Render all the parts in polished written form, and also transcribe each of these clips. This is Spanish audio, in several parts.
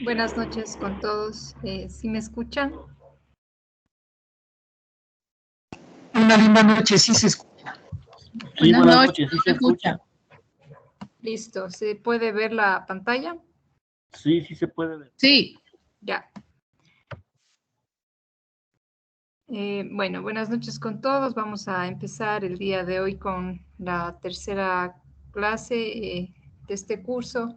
Buenas noches con todos. ¿Sí me escuchan? Una linda noche, sí se escucha. Sí, buenas noches, sí se escucha. Listo. ¿Se puede ver la pantalla? Sí, sí se puede ver. Sí. Ya. Bueno, buenas noches con todos. Vamos a empezar el día de hoy con la tercera clase de este curso.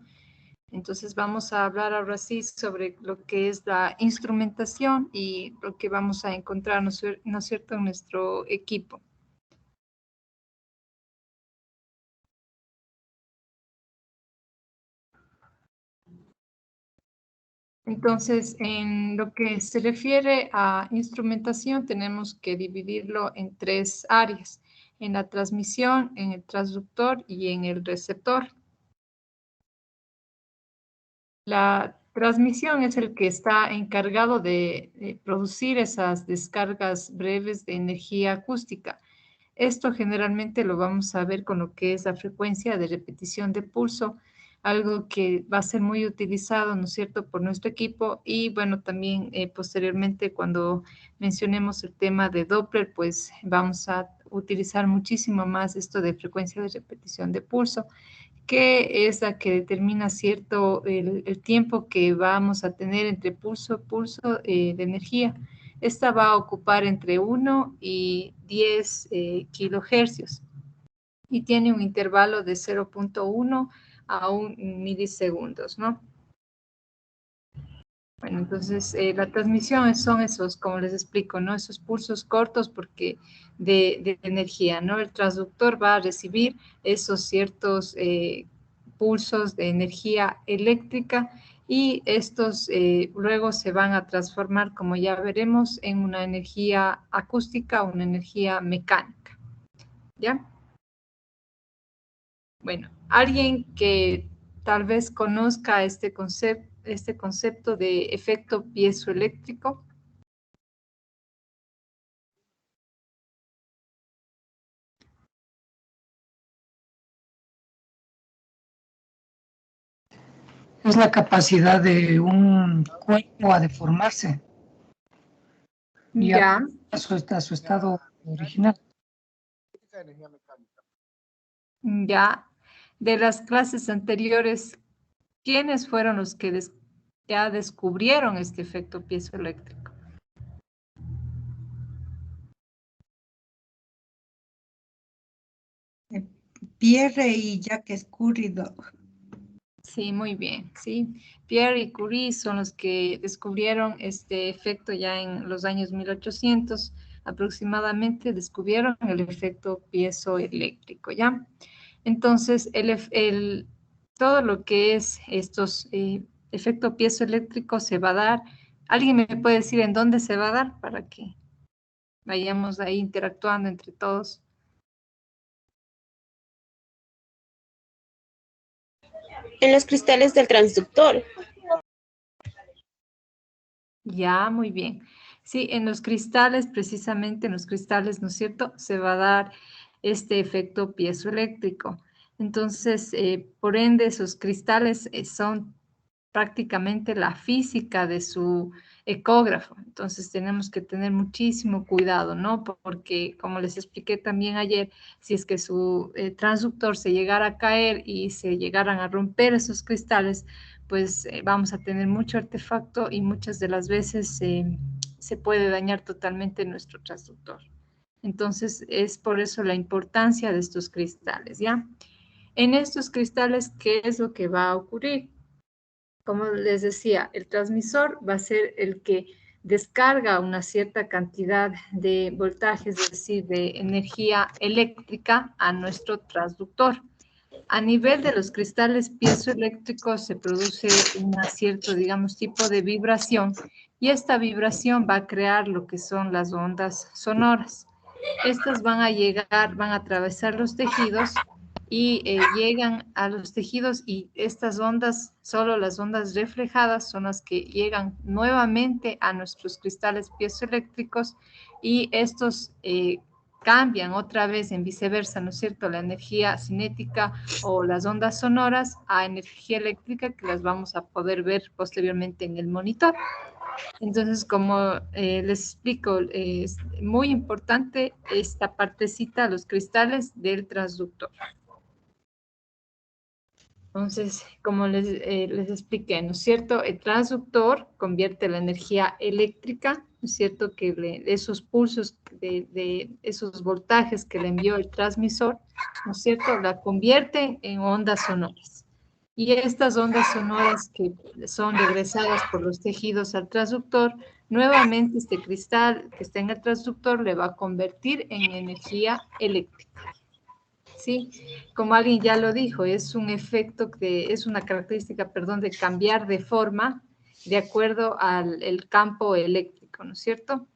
Entonces vamos a hablar ahora sí sobre lo que es la instrumentación y lo que vamos a encontrar, ¿no es cierto?, en nuestro equipo. Entonces, en lo que se refiere a instrumentación, tenemos que dividirlo en tres áreas: en la transmisión, en el transductor y en el receptor. La transmisión es el que está encargado de producir esas descargas breves de energía acústica. Esto generalmente lo vamos a ver con lo que es la frecuencia de repetición de pulso, algo que va a ser muy utilizado, ¿no es cierto?, por nuestro equipo. Y bueno, también posteriormente cuando mencionemos el tema de Doppler, pues vamos a utilizar muchísimo más esto de frecuencia de repetición de pulso, que es la que determina cierto el tiempo que vamos a tener entre pulso a pulso de energía. Esta va a ocupar entre 1 y 10 kilohercios y tiene un intervalo de 0.1 a 1 milisegundos, ¿no? Bueno, entonces la transmisión son esos, como les explico, ¿no? Esos pulsos cortos porque de energía, ¿no? El transductor va a recibir esos ciertos pulsos de energía eléctrica y estos luego se van a transformar, como ya veremos, en una energía acústica o una energía mecánica, ¿ya? Bueno, alguien que tal vez conozca este concepto de efecto piezoeléctrico. Es la capacidad de un cuerpo a deformarse y Ya, a su estado original. ya. De las clases anteriores, ¿quiénes fueron los que ya descubrieron este efecto piezoeléctrico? Pierre y Jacques Curie. Sí, muy bien, sí. Pierre y Curie son los que descubrieron este efecto ya en los años 1800 aproximadamente, descubrieron el efecto piezoeléctrico, ¿ya? Entonces, todo lo que es estos efecto piezoeléctrico se va a dar. ¿Alguien me puede decir en dónde se va a dar para que vayamos ahí interactuando entre todos? En los cristales del transductor. Ya, muy bien. Sí, en los cristales, precisamente en los cristales, ¿no es cierto?, se va a dar este efecto piezoeléctrico. Entonces, por ende, esos cristales son prácticamente la física de su ecógrafo. Entonces, tenemos que tener muchísimo cuidado, ¿no? Porque, como les expliqué también ayer, si es que su transductor se llegara a caer y se llegaran a romper esos cristales, pues vamos a tener mucho artefacto y muchas de las veces se puede dañar totalmente nuestro transductor. Entonces, es por eso la importancia de estos cristales, ¿ya? En estos cristales, ¿qué es lo que va a ocurrir? Como les decía, el transmisor va a ser el que descarga una cierta cantidad de voltajes, es decir, de energía eléctrica a nuestro transductor. A nivel de los cristales piezoeléctricos se produce un cierto, digamos, tipo de vibración y esta vibración va a crear lo que son las ondas sonoras. Estas van a llegar, van a atravesar los tejidos y llegan a los tejidos y estas ondas, solo las ondas reflejadas son las que llegan nuevamente a nuestros cristales piezoeléctricos y estos cambian otra vez en viceversa, ¿no es cierto?, la energía cinética o las ondas sonoras a energía eléctrica que las vamos a poder ver posteriormente en el monitor. Entonces, como les explico, es muy importante esta partecita, los cristales del transductor. Entonces, como les expliqué, ¿no es cierto? El transductor convierte la energía eléctrica, ¿no es cierto? Que esos pulsos, de esos voltajes que le envió el transmisor, ¿no es cierto? La convierte en ondas sonoras. Y estas ondas sonoras que son regresadas por los tejidos al transductor, nuevamente este cristal que está en el transductor le va a convertir en energía eléctrica. Sí, como alguien ya lo dijo, es un efecto es una característica, perdón, de cambiar de forma de acuerdo al el campo eléctrico, ¿no es cierto?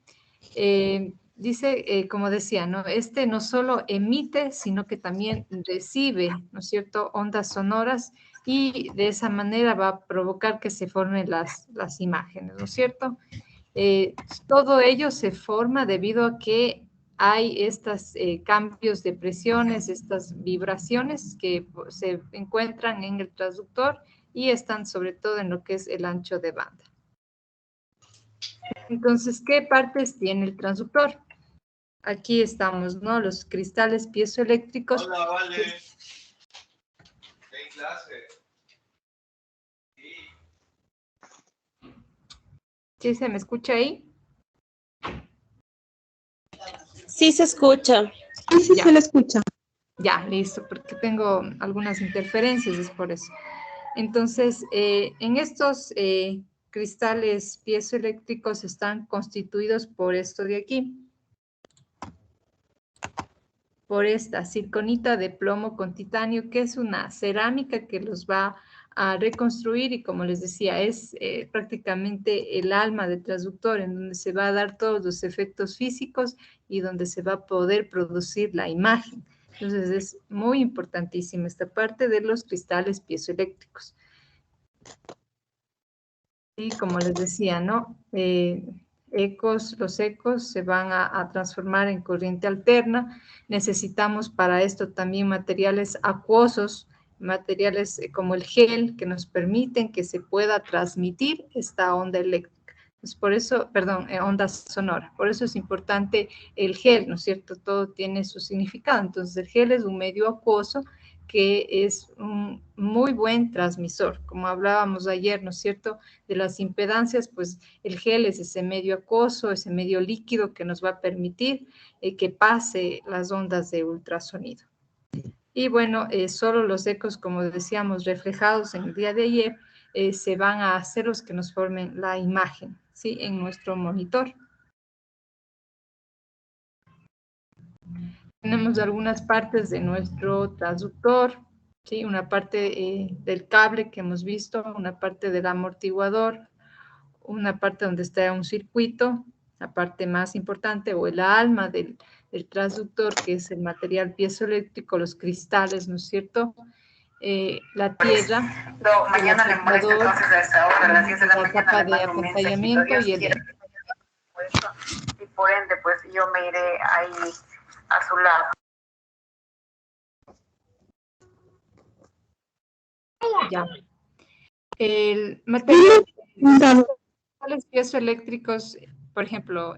Dice, como decía, ¿no? Este no solo emite, sino que también recibe, ¿no es cierto?, ondas sonoras y de esa manera va a provocar que se formen las imágenes, ¿no es cierto? Todo ello se forma debido a que hay estos cambios de presiones, estas vibraciones que se encuentran en el transductor y están sobre todo en lo que es el ancho de banda. Entonces, ¿qué partes tiene el transductor? Aquí estamos, ¿no? Los cristales piezoeléctricos. Hola, vale. ¿Qué clase? ¿Sí se me escucha ahí? Sí se escucha. Sí, Ya. se le escucha. Ya, listo, porque tengo algunas interferencias, es por eso. Entonces, en estos cristales piezoeléctricos están constituidos por esto de aquí. Por esta circonita de plomo con titanio, que es una cerámica que los va a reconstruir y como les decía, es prácticamente el alma del transductor en donde se va a dar todos los efectos físicos y donde se va a poder producir la imagen. Entonces es muy importantísima esta parte de los cristales piezoeléctricos. Y como les decía, ¿no? Los ecos se van a transformar en corriente alterna. Necesitamos para esto también materiales acuosos, materiales como el gel, que nos permiten que se pueda transmitir esta onda eléctrica. Pues por eso, perdón, onda sonora. Por eso es importante el gel, ¿no es cierto? Todo tiene su significado. Entonces, el gel es un medio acuoso que es un muy buen transmisor. Como hablábamos ayer, ¿no es cierto?, de las impedancias, pues el gel es ese medio acuoso, ese medio líquido que nos va a permitir que pase las ondas de ultrasonido. Y bueno, solo los ecos, como decíamos, reflejados en el día de ayer, se van a hacer los que nos formen la imagen, ¿sí?, en nuestro monitor. Tenemos algunas partes de nuestro transductor, ¿sí? Una parte del cable que hemos visto, una parte del amortiguador, una parte donde está un circuito, la parte más importante o el alma del transductor, que es el material piezoeléctrico, los cristales, ¿no es cierto? La tierra, No, mañana le molesto entonces a esta hora, a las 10 de la mañana capa le de mando un apantallamiento mensajito, y el... y por ende, pues yo me iré ahí a su lado. Ya. El material, los piezoeléctricos, por ejemplo,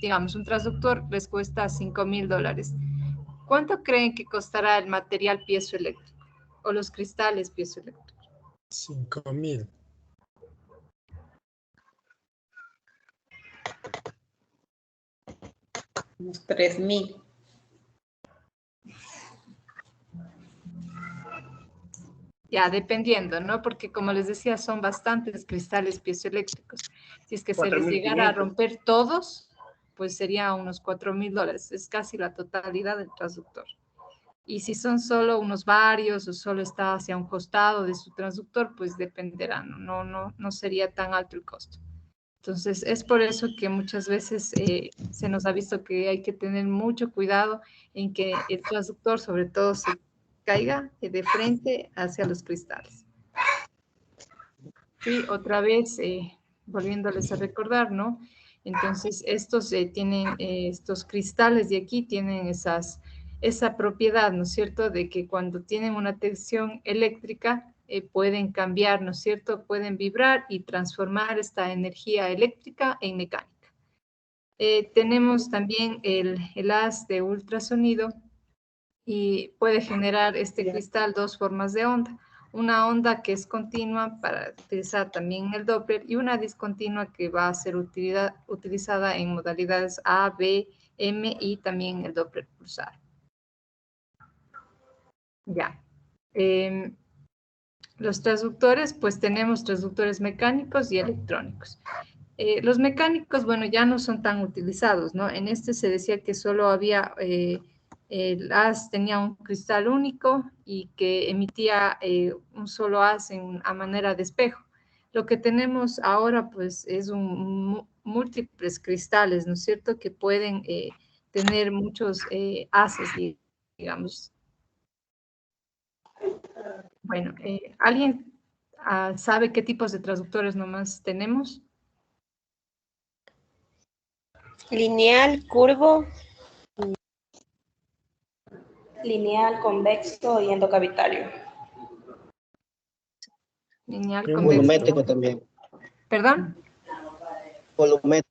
digamos, un transductor les cuesta $5,000. ¿Cuánto creen que costará el material piezoeléctrico o los cristales piezoeléctricos? 5,000. Unos 3,000. Ya, dependiendo, ¿no? Porque como les decía, son bastantes cristales piezoeléctricos. Si es que se les llegara a romper todos, pues sería unos $4,000. Es casi la totalidad del transductor. Y si son solo unos varios o solo está hacia un costado de su transductor, pues dependerá, no sería tan alto el costo. Entonces, es por eso que muchas veces se nos ha visto que hay que tener mucho cuidado en que el transductor, sobre todo, se caiga de frente hacia los cristales. Sí, otra vez, volviéndoles a recordar, ¿no? Entonces, estos tienen, estos cristales de aquí tienen esa propiedad, ¿no es cierto?, de que cuando tienen una tensión eléctrica pueden cambiar, ¿no es cierto?, pueden vibrar y transformar esta energía eléctrica en mecánica. Tenemos también el haz de ultrasonido y puede generar este cristal dos formas de onda. Una onda que es continua para utilizar también el Doppler y una discontinua que va a ser utilizada en modalidades A, B, M y también el Doppler pulsar. Ya. Los transductores, pues tenemos transductores mecánicos y electrónicos. Los mecánicos, bueno, ya no son tan utilizados, ¿no? En este se decía que solo había, el haz tenía un cristal único y que emitía un solo haz a manera de espejo. Lo que tenemos ahora, pues, es múltiples cristales, ¿no es cierto?, que pueden tener muchos haces, digamos. Bueno, ¿alguien sabe qué tipos de traductores nomás tenemos? Lineal, curvo, lineal, convexo y endocavitario. Lineal, Qué convexo. Volumétrico también. ¿Perdón? Volumétrico.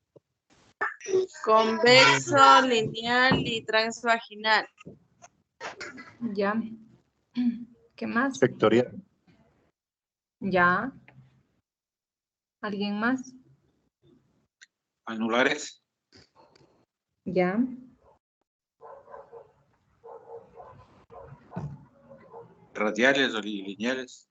Convexo, lineal y transvaginal. Ya. ¿Qué más? Sectorial. Ya. ¿Alguien más? Anulares. Ya. Radiales o lineales.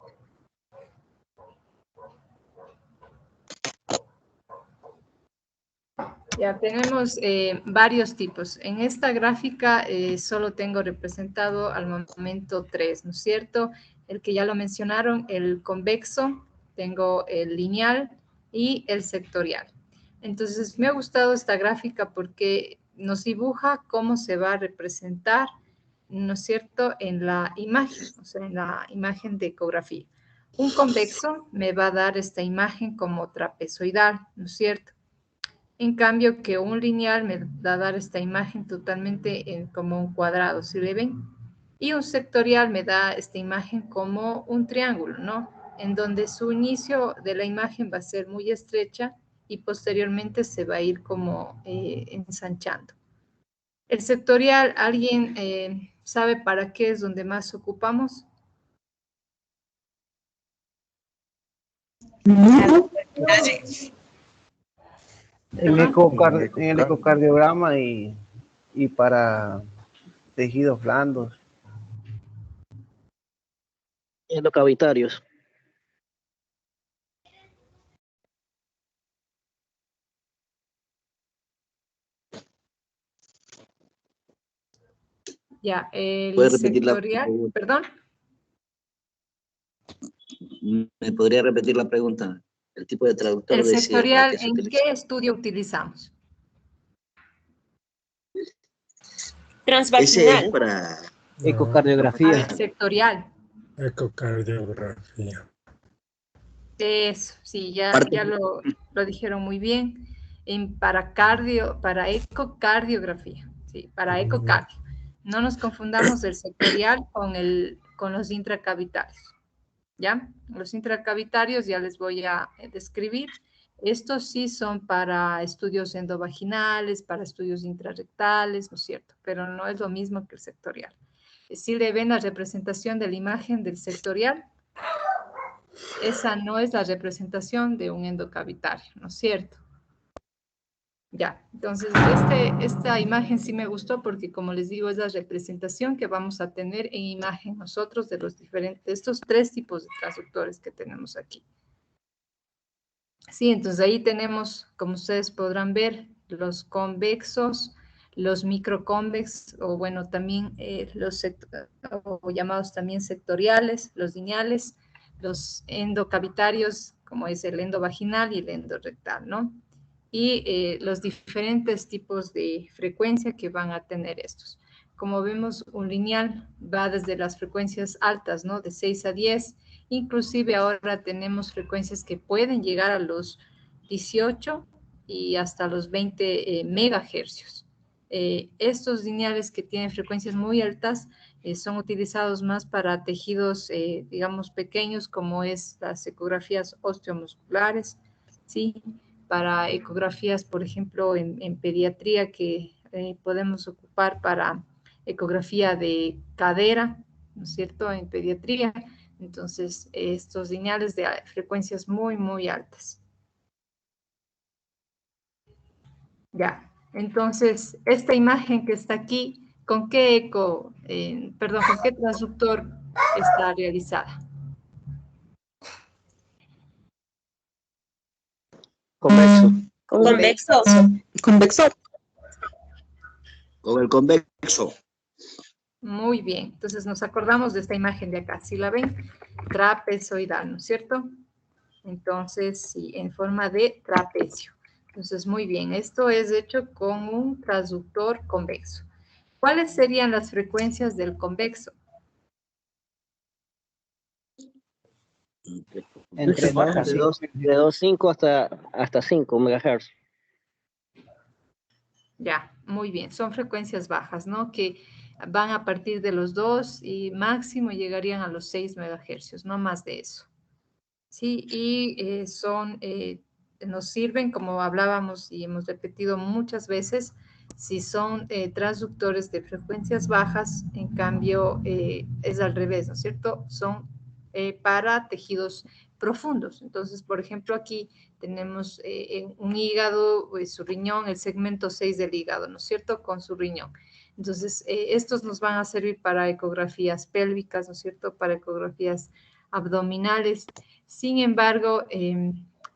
Ya tenemos varios tipos. En esta gráfica solo tengo representado al momento 3, ¿no es cierto? El que ya lo mencionaron, el convexo, tengo el lineal y el sectorial. Entonces, me ha gustado esta gráfica porque nos dibuja cómo se va a representar, ¿no es cierto?, en la imagen, o sea, en la imagen de ecografía. Un convexo me va a dar esta imagen como trapezoidal, ¿no es cierto? En cambio, que un lineal me va a dar esta imagen totalmente como un cuadrado, ¿sí le ven? Y un sectorial me da esta imagen como un triángulo, ¿no? En donde su inicio de la imagen va a ser muy estrecha y posteriormente se va a ir como ensanchando. El sectorial, ¿alguien sabe para qué es donde más ocupamos? En el ecocardiograma y para tejidos blandos. Endocavitarios. Ya, el ¿Puede repetir sectorial, perdón. ¿Me podría repetir la pregunta? El tipo de traductor. El sectorial, ¿en qué estudio utilizamos? Transvaginal. Ese es para Ecocardiografía. El sectorial. Ecocardiografía. Eso, sí, ya lo dijeron muy bien. Para ecocardiografía, sí, para ecocardio. No nos confundamos del sectorial con los intracavitarios, ¿ya? Los intracavitarios ya les voy a describir. Estos sí son para estudios endovaginales, para estudios intrarrectales, ¿no es cierto? Pero no es lo mismo que el sectorial. Si le ven la representación de la imagen del sectorial, esa no es la representación de un endocavitario, ¿no es cierto? Ya, entonces esta imagen sí me gustó porque, como les digo, es la representación que vamos a tener en imagen nosotros de estos tres tipos de transductores que tenemos aquí. Sí, entonces ahí tenemos, como ustedes podrán ver, los convexos, los microconvex, o bueno, también o llamados también sectoriales, los lineales, los endocavitarios, como es el endovaginal y el endorrectal, ¿no? Y los diferentes tipos de frecuencia que van a tener estos. Como vemos, un lineal va desde las frecuencias altas, ¿no? De 6 a 10, inclusive ahora tenemos frecuencias que pueden llegar a los 18 y hasta los 20 megahercios. Estos lineales que tienen frecuencias muy altas son utilizados más para tejidos, digamos, pequeños, como es las ecografías osteomusculares, ¿sí? Para ecografías, por ejemplo, en pediatría, que podemos ocupar para ecografía de cadera, ¿no es cierto?, en pediatría. Entonces, estos lineales de frecuencias muy, muy altas. Ya, entonces, esta imagen que está aquí, ¿con qué eco, perdón, con qué transductor está realizada? Convexo. Convexo. Convexo. Con el convexo. Muy bien, entonces nos acordamos de esta imagen de acá, ¿sí la ven? Trapezoidal, ¿no es cierto? Entonces, sí, en forma de trapecio. Entonces, muy bien, esto es hecho con un transductor convexo. ¿Cuáles serían las frecuencias del convexo? Entre bajas, de 2.5 hasta 5 MHz. Ya, muy bien, son frecuencias bajas, ¿no? Que van a partir de los 2 y máximo llegarían a los 6 megahercios, no más de eso. Sí, y nos sirven, como hablábamos y hemos repetido muchas veces, si son transductores de frecuencias bajas, en cambio es al revés, ¿no es cierto? Son para tejidos profundos. Entonces, por ejemplo, aquí tenemos un hígado, su riñón, el segmento 6 del hígado, ¿no es cierto? Con su riñón. Entonces, estos nos van a servir para ecografías pélvicas, ¿no es cierto? Para ecografías abdominales. Sin embargo,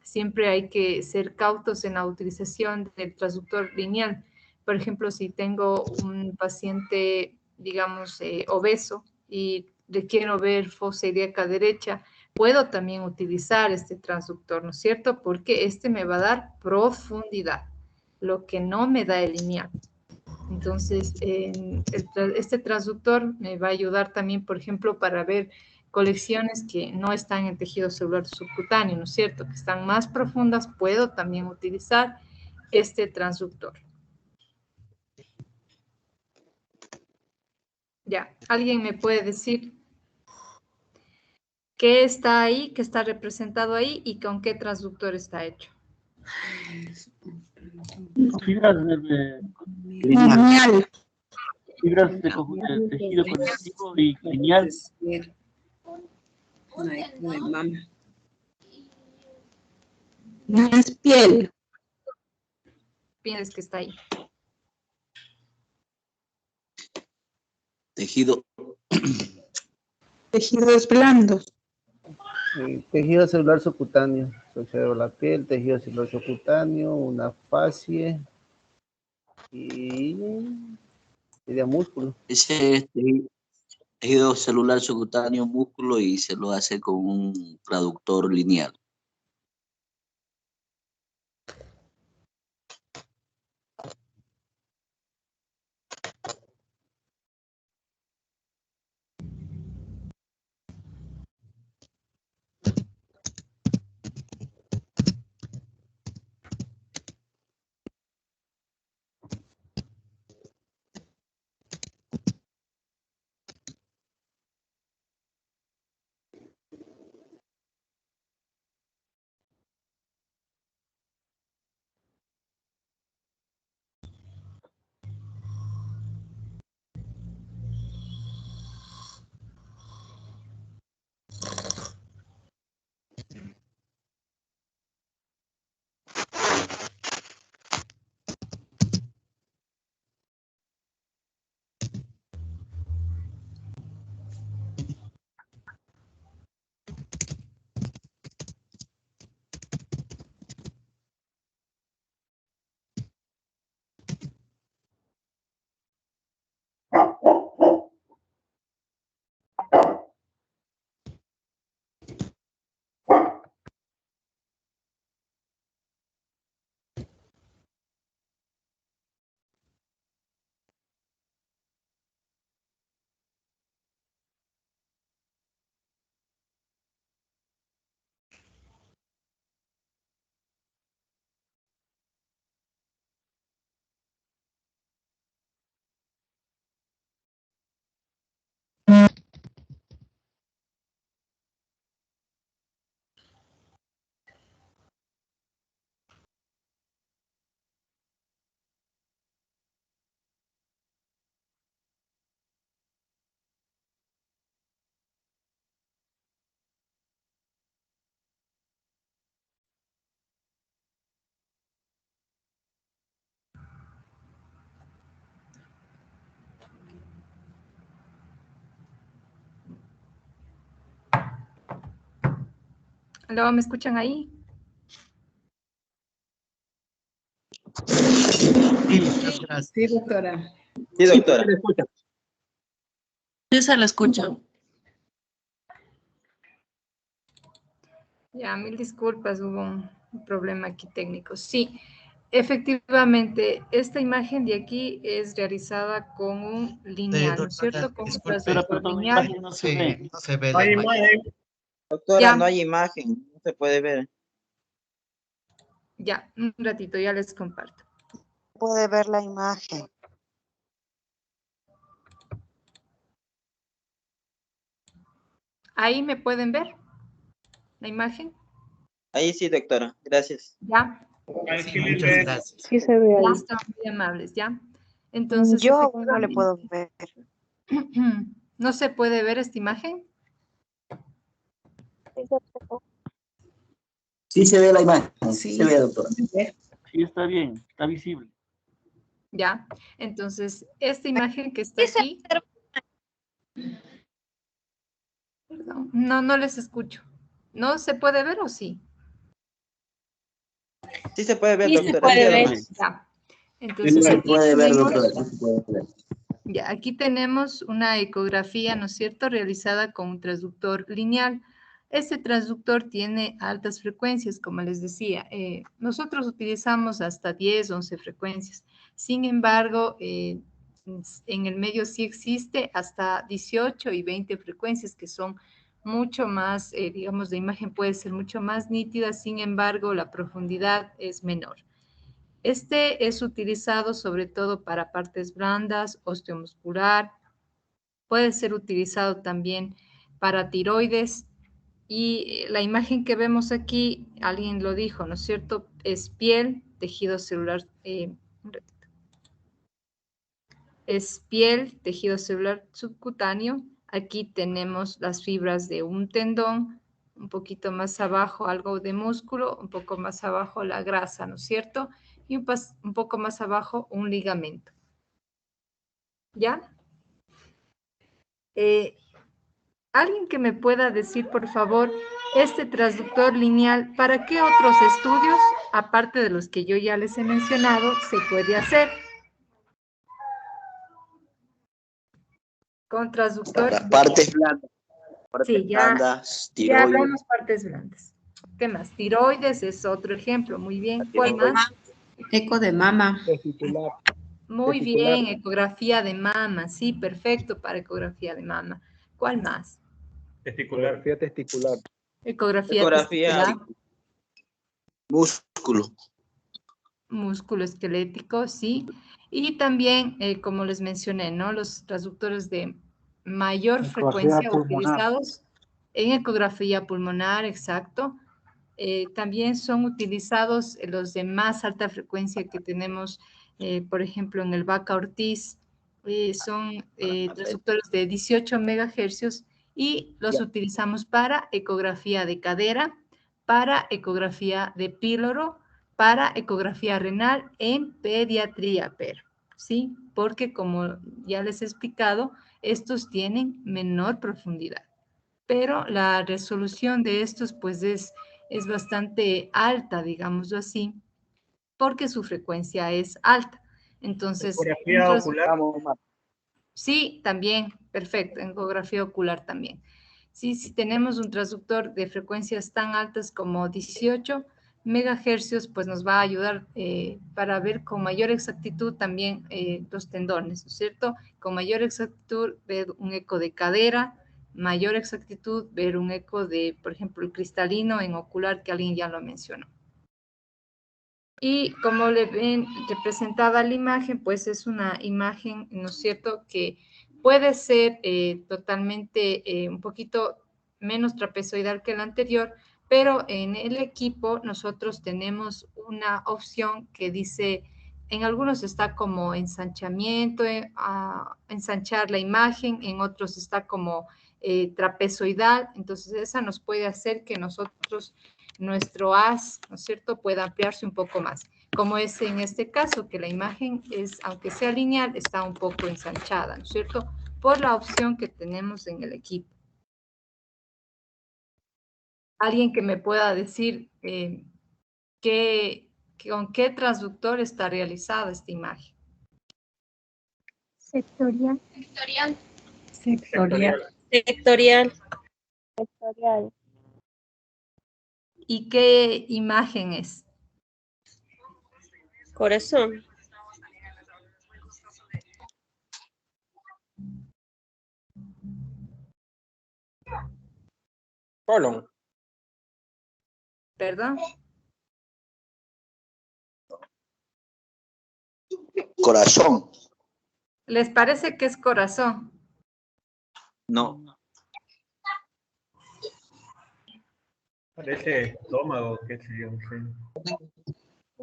siempre hay que ser cautos en la utilización del transductor lineal. Por ejemplo, si tengo un paciente, digamos, obeso y le quiero ver fosa ilíaca derecha, puedo también utilizar este transductor, ¿no es cierto? Porque este me va a dar profundidad, lo que no me da el lineal. Entonces, este transductor me va a ayudar también, por ejemplo, para ver colecciones que no están en tejido celular subcutáneo, ¿no es cierto? Que están más profundas, puedo también utilizar este transductor. Ya, ¿alguien me puede decir qué está ahí, qué está representado ahí y con qué transductor está hecho? Fibras de Lineal. fibras de tejido conectivo y lineal. No es piel. Piensas que está ahí. Tejido. Tejidos blandos. Tejido celular subcutáneo. Se observa la piel, tejido celular subcutáneo, una fascie y sería músculo. Ese es tejido celular subcutáneo, músculo, y se lo hace con un traductor lineal. ¿Aló, me escuchan ahí? Sí, muchas gracias. Sí, doctora. Sí, doctora. Sí, se la escucha. Ya, mil disculpas, hubo un problema aquí técnico. Sí, efectivamente, esta imagen de aquí es realizada con un lineal, ¿no es Doctora, cierto? Con un disculpe, traductor lineal. No se ve. no se ve No la hay imagen. imagen. Doctora, Ya. no hay imagen, no se puede ver. Ya, un ratito, ya les comparto. Puede ver la imagen. ¿Ahí me pueden ver la imagen? Ahí sí, doctora, gracias. Ya. Sí, muchas gracias. Sí se ve ahí. Listo, muy amables, ¿ya? Entonces, Yo aún no le puedo ver. ¿no se puede ver esta imagen? Sí se ve la imagen, Sí. se ve, doctora. Sí, está bien, está visible. Ya. Entonces, esta imagen que está aquí... Perdón, no les escucho. ¿No se puede ver o sí? Sí se puede ver, Sí se doctora. puede dígame. ver. Ya. Sí Entonces, se aquí puede ver, tenemos... doctora, sí se puede ver. Ya, aquí tenemos una ecografía, ¿no es cierto?, realizada con un transductor lineal. Este transductor tiene altas frecuencias, como les decía. Nosotros utilizamos hasta 10, 11 frecuencias. Sin embargo, en el medio sí existe hasta 18 y 20 frecuencias, que son mucho más, digamos, la imagen puede ser mucho más nítida, sin embargo, la profundidad es menor. Este es utilizado sobre todo para partes blandas, osteomuscular, puede ser utilizado también para tiroides y la imagen que vemos aquí, alguien lo dijo, ¿no es cierto? Es piel, tejido celular, un ratito. Es piel, tejido celular subcutáneo. Aquí tenemos las fibras de un tendón, un poquito más abajo algo de músculo, un poco más abajo la grasa, ¿no es cierto? Y un poco más abajo un ligamento. ¿Ya? ¿Alguien que me pueda decir, por favor, este transductor lineal, para qué otros estudios, aparte de los que yo ya les he mencionado, se puede hacer? Con transductor. Para partes blandas. Sí, ya Tiroides. hablamos partes blandas. ¿Qué más? Tiroides es otro ejemplo. Muy bien. ¿Cuál más? Eco de mama. Testicular. Muy Testicular. bien. Ecografía de mama. Sí, perfecto para ecografía de mama. ¿Cuál más? Testicular. Ecografía testicular. Ecografía Ecografía. testicular. Músculo. Músculo esquelético, sí. Y también, como les mencioné, ¿no? Los transductores de mayor frecuencia utilizados en ecografía pulmonar, exacto. También son utilizados los de más alta frecuencia que tenemos, por ejemplo, en el Vaca Ortiz. Son transductores de 18 megahercios y los utilizamos para ecografía de cadera, para ecografía de píloro, para ecografía renal en pediatría, ¿sí? Porque como ya les he explicado, estos tienen menor profundidad, pero la resolución de estos pues es bastante alta, digámoslo así, porque su frecuencia es alta. Entonces, Ecografía ocular. sí, también, perfecto, ecografía ocular también. Sí, si tenemos un transductor de frecuencias tan altas como 18 megahercios, pues nos va a ayudar para ver con mayor exactitud también los tendones, ¿no es cierto? Con mayor exactitud ver un eco de cadera, mayor exactitud ver un eco de, por ejemplo, el cristalino en ocular, que alguien ya lo mencionó. Y como le ven representada la imagen, pues es una imagen, ¿no es cierto?, que puede ser totalmente un poquito menos trapezoidal que la anterior, pero en el equipo nosotros tenemos una opción que dice, en algunos está como ensanchamiento, ensanchar la imagen, en otros está como trapezoidal, entonces esa nos puede hacer que nosotros nuestro haz, ¿no es cierto?, pueda ampliarse un poco más, como es en este caso, que la imagen es, aunque sea lineal, está un poco ensanchada, ¿no es cierto?, por la opción que tenemos en el equipo. Alguien que me pueda decir con qué transductor está realizada esta imagen. Sectorial. Sectorial. ¿Y qué imagen es? Corazón. Colon. ¿Perdón? Corazón. ¿Les parece que es corazón? No. Parece estómago, qué sé yo, no sé.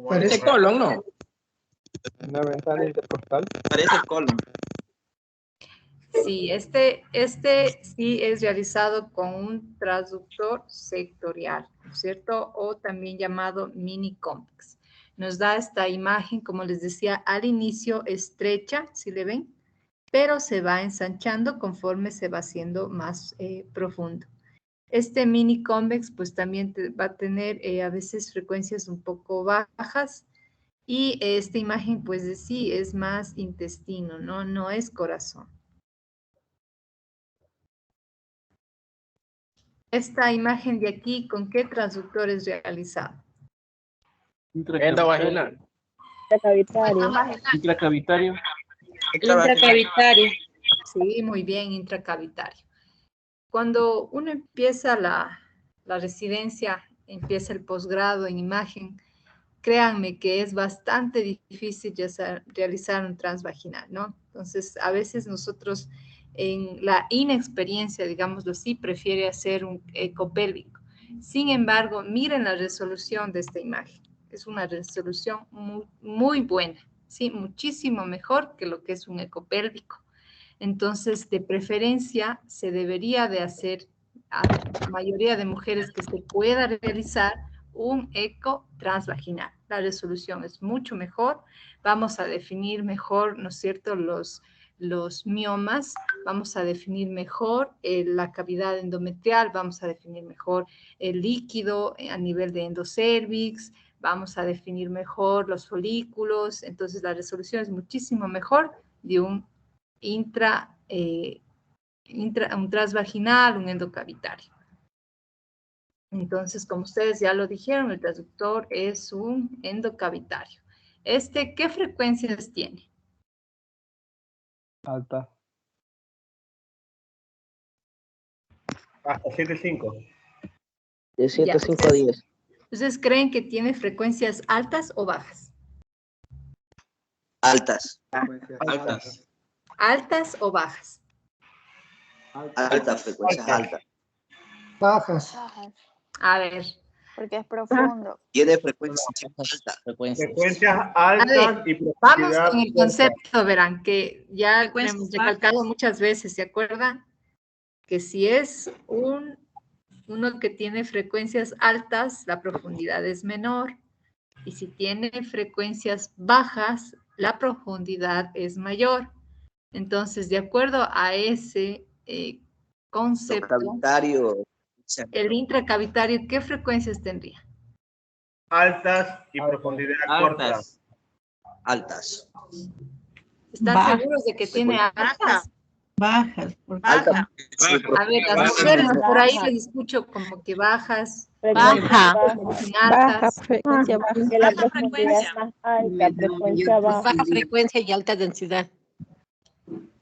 Parece colon, ¿no? Una ventana intercostal. Parece colon. Sí, este sí es realizado con un transductor sectorial, ¿no es cierto? O también llamado mini complex. Nos da esta imagen, como les decía, al inicio estrecha, ¿sí le ven? Pero se va ensanchando conforme se va haciendo más profundo. Este mini convex pues también va a tener a veces frecuencias un poco bajas y esta imagen pues de sí es más intestino, ¿no? No es corazón. Esta imagen de aquí, ¿con qué transductor es realizada? Endovaginal. Intracavitario. Intracavitario. Sí, muy bien, intracavitario. Cuando uno empieza la residencia, empieza el posgrado en imagen, créanme que es bastante difícil realizar un transvaginal, ¿no? Entonces, a veces nosotros en la inexperiencia, digámoslo así, prefiere hacer un ecopélvico. Sin embargo, miren la resolución de esta imagen. Es una resolución muy buena, ¿sí? Muchísimo mejor que lo que es un ecopélvico. Entonces, de preferencia, se debería de hacer a la mayoría de mujeres que se pueda realizar un eco transvaginal. La resolución es mucho mejor. Vamos a definir mejor, ¿no es cierto?, los miomas. Vamos a definir mejor la cavidad endometrial. Vamos a definir mejor el líquido a nivel de endocervix. Vamos a definir mejor los folículos. Entonces, la resolución es muchísimo mejor de un un transvaginal, un endocavitario. Entonces, como ustedes ya lo dijeron, el transductor es un endocavitario. ¿Qué frecuencias tiene? Alta. Hasta 7.5. De 7.5 a 10. ¿Ustedes creen que tiene frecuencias altas o bajas? Altas. Altas. ¿Altas o bajas? Altas, frecuencias altas. Bajas. A ver. Porque es profundo. Tiene frecuencias altas. Frecuencias A altas ver, y profundidad. vamos con el corta. concepto, verán, que ya hemos recalcado muchas veces, ¿se acuerdan? Que si es uno que tiene frecuencias altas, la profundidad es menor. Y si tiene frecuencias bajas, la profundidad es mayor. Entonces, de acuerdo a ese concepto, el intracavitario, ¿qué frecuencias tendría? Altas y profundidad corta. Altas. ¿Están seguros de que tiene altas? Bajas. Altas. A ver, las mujeres por ahí les escucho como que bajas. Baja. Altas. Frecuencia baja. Baja frecuencia. Baja frecuencia y alta densidad.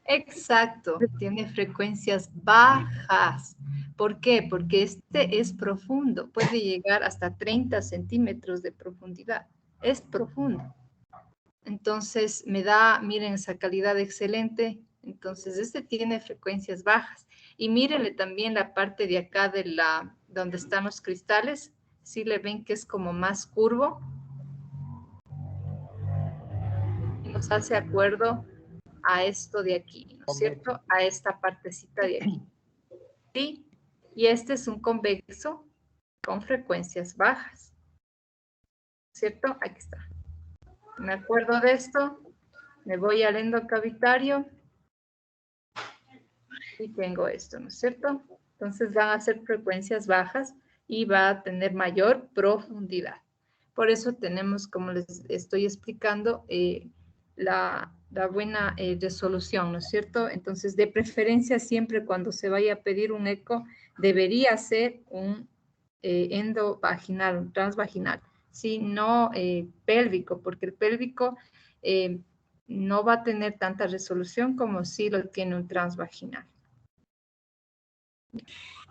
Exacto, tiene frecuencias bajas. ¿Por qué? Porque este es profundo, puede llegar hasta 30 centímetros de profundidad. Es profundo. Entonces me da, miren, esa calidad excelente. Entonces este tiene frecuencias bajas. Y mírenle también la parte de acá de donde están los cristales. ¿Sí le ven que es como más curvo? Nos hace acuerdo a esto de aquí, ¿no es cierto? A esta partecita de aquí. ¿Sí? Y este es un convexo con frecuencias bajas. ¿Cierto? Aquí está. Me acuerdo de esto. Me voy al endocavitario. Y tengo esto, ¿no es cierto? Entonces van a ser frecuencias bajas y va a tener mayor profundidad. Por eso tenemos, como les estoy explicando, la buena resolución, ¿no es cierto? Entonces, de preferencia, siempre cuando se vaya a pedir un eco, debería ser un endovaginal, un transvaginal, ¿sí? No pélvico, porque el pélvico no va a tener tanta resolución como si lo tiene un transvaginal.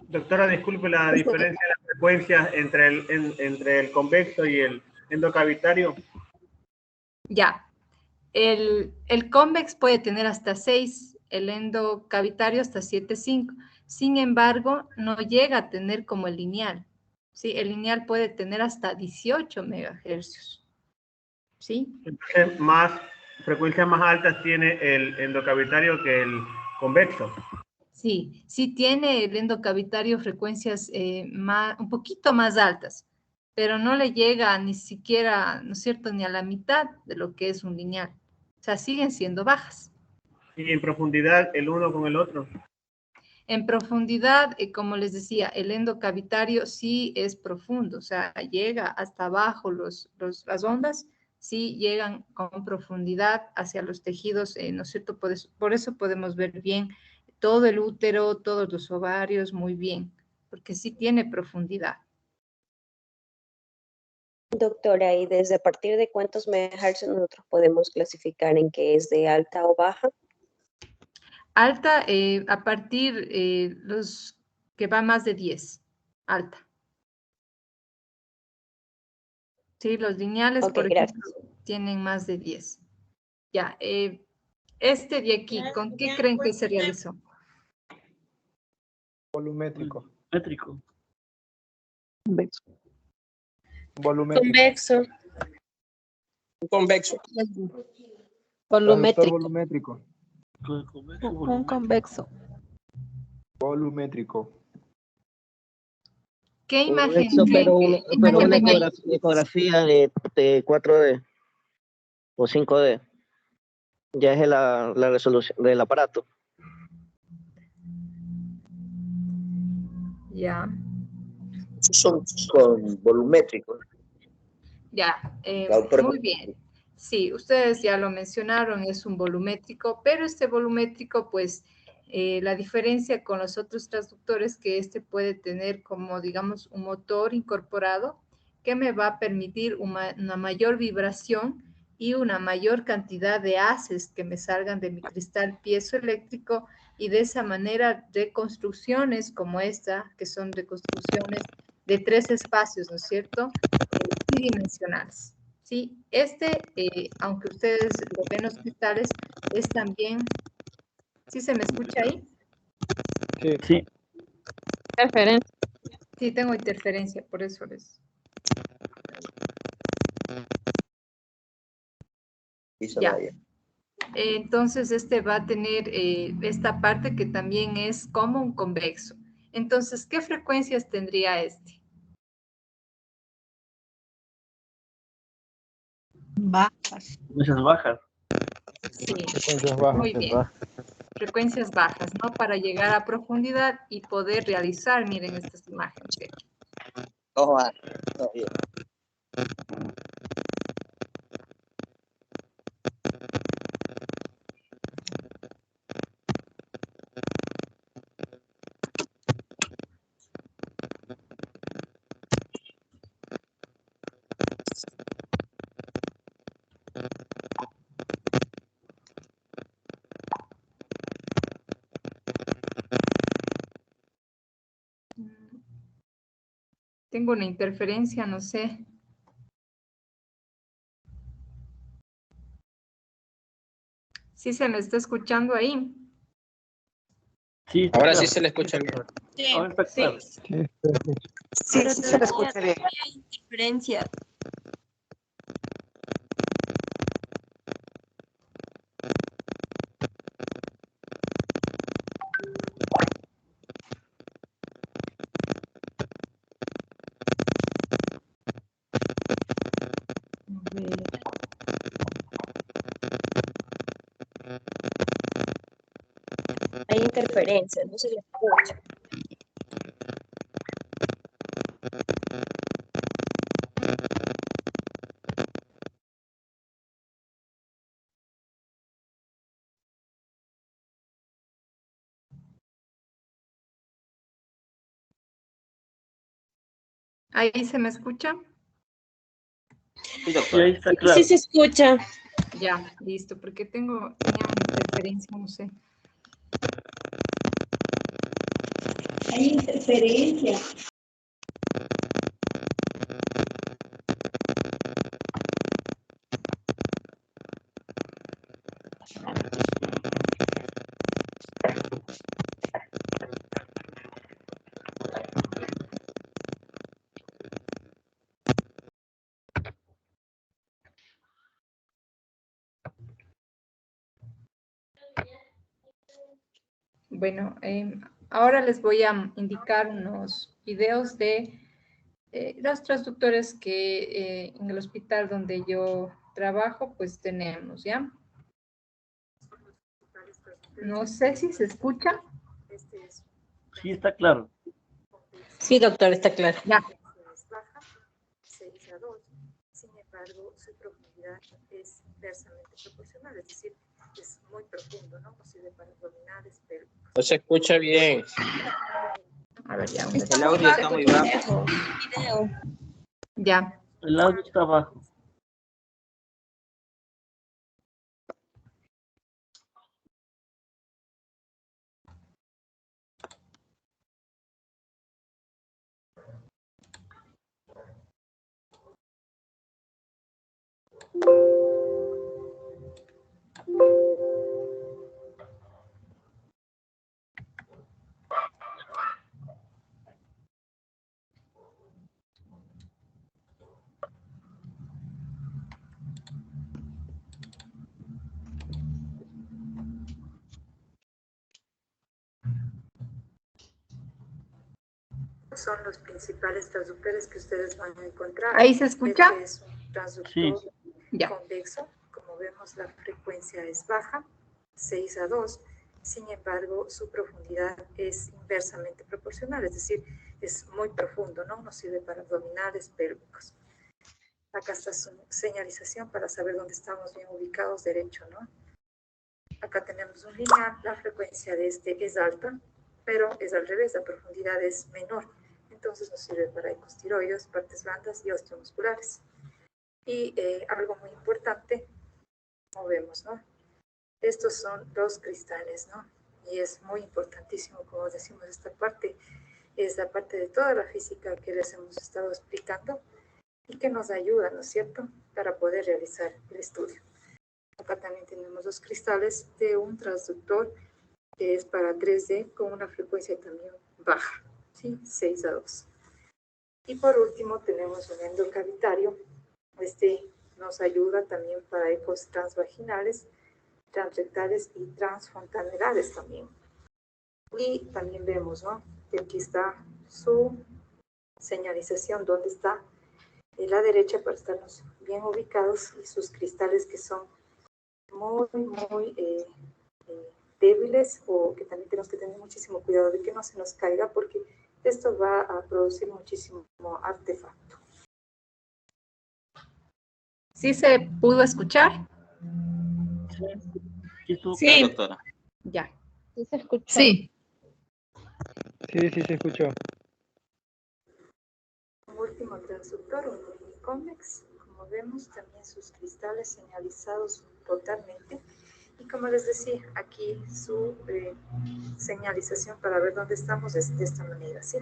Doctora, disculpe la diferencia de las frecuencias entre el convexo y el endocavitario. Ya, el convex puede tener hasta 6, el endocavitario hasta 7,5. Sin embargo, no llega a tener como el lineal. ¿Sí? El lineal puede tener hasta 18 megahercios. ¿Sí? Entonces, frecuencias más altas tiene el endocavitario que el convexo. Sí, sí tiene el endocavitario frecuencias un poquito más altas, pero no le llega ni siquiera, ¿no es cierto?, ni a la mitad de lo que es un lineal. O sea, siguen siendo bajas. Y en profundidad, el uno con el otro. En profundidad, como les decía, el endocavitario sí es profundo, o sea, llega hasta abajo las ondas, sí llegan con profundidad hacia los tejidos, ¿no es cierto? Por eso podemos ver bien todo el útero, todos los ovarios, muy bien, porque sí tiene profundidad. Doctora, ¿y desde a partir de cuántos megahercios nosotros podemos clasificar en que es de alta o baja? Alta, a partir los que va más de 10, alta. Sí, los lineales, por ejemplo, tienen más de 10. Ya, este de aquí, ¿con qué creen que se realizó? Volumétrico. Métrico. Convexo. Convexo. Convexo. Volumétrico. Volumétrico. Un convexo. Volumétrico. ¿Qué imagen Convexo, creen pero una ven ahí? ecografía de 4D o 5D. Ya es la resolución del aparato. Ya. Son con volumétricos. Ya, Doctora. muy bien. Sí, ustedes ya lo mencionaron, es un volumétrico, pero este volumétrico, pues, la diferencia con los otros transductores que este puede tener como, digamos, un motor incorporado que me va a permitir una mayor vibración y una mayor cantidad de haces que me salgan de mi cristal piezoeléctrico y de esa manera reconstrucciones como esta, que son reconstrucciones de 3 espacios, ¿no es cierto? Tridimensionales. ¿Sí? Aunque ustedes lo ven los cristales, es también... ¿Sí se me escucha ahí? Sí. Interferencia. Sí, tengo interferencia, por eso les... Ya. Entonces, este va a tener esta parte que también es como un convexo. Entonces, ¿qué frecuencias tendría este? Bajas. Frecuencias bajas. Sí, Frecuencias bajas. muy bien. Frecuencias bajas, ¿no? Para llegar a profundidad y poder realizar, miren estas imágenes de aquí. Tengo una interferencia, no sé. ¿Sí se me está escuchando ahí? Sí, Ahora claro. sí se le escucha bien. Ahora está claro. Sí, sí se le escucha bien. Diferencia. Hay interferencia, no se le escucha. ¿Ahí se me escucha? Sí, doctora. ahí está claro. Sí se escucha. Ya, listo, porque tenía una interferencia, no sé. Hay interferencia. Bueno, ahora les voy a indicar unos videos de los transductores que en el hospital donde yo trabajo, pues tenemos, ¿ya? No sé si se escucha. Sí, está claro. Sí, doctor, está claro. Ya. 6:2. Sin embargo, su profundidad es inversamente proporcional, es decir, es muy profundo, ¿no? No sirve para abdominales, pero... No se escucha bien. A ver, ya. El audio está muy bajo. Ya. El audio está bajo. Son los principales transductores que ustedes van a encontrar. ¿Ahí se escucha? Este es un transductor Sí. convexo. Como vemos, la frecuencia es baja, 6:2. Sin embargo, su profundidad es inversamente proporcional, es decir, es muy profundo, ¿no? No sirve para abdominales, pélvicos. Acá está su señalización para saber dónde estamos bien ubicados derecho, ¿no? Acá tenemos un lineal, la frecuencia de este es alta, pero es al revés, la profundidad es menor. Entonces nos sirve para ecostiroides, partes blandas y osteomusculares. Y algo muy importante, como vemos, ¿no? Estos son los cristales, ¿no? Y es muy importantísimo, como decimos, esta parte es la parte de toda la física que les hemos estado explicando y que nos ayuda, ¿no es cierto?, para poder realizar el estudio. Acá también tenemos los cristales de un transductor que es para 3D con una frecuencia también baja, ¿sí? 6:2. Y por último tenemos un endocavitario. Este nos ayuda también para ecos transvaginales, transrectales y transfontanelares también. Y también vemos, ¿no?, que aquí está su señalización, donde está en la derecha para estarnos bien ubicados, y sus cristales que son muy débiles, o que también tenemos que tener muchísimo cuidado de que no se nos caiga, porque esto va a producir muchísimo artefacto. ¿Sí se pudo escuchar? Sí, doctora. Ya. ¿Sí se escuchó? Sí. Sí, sí se escuchó. Un último transductor, un mini-convex. Como vemos, también sus cristales señalizados totalmente. Y como les decía, aquí su señalización para ver dónde estamos es de esta manera, ¿sí?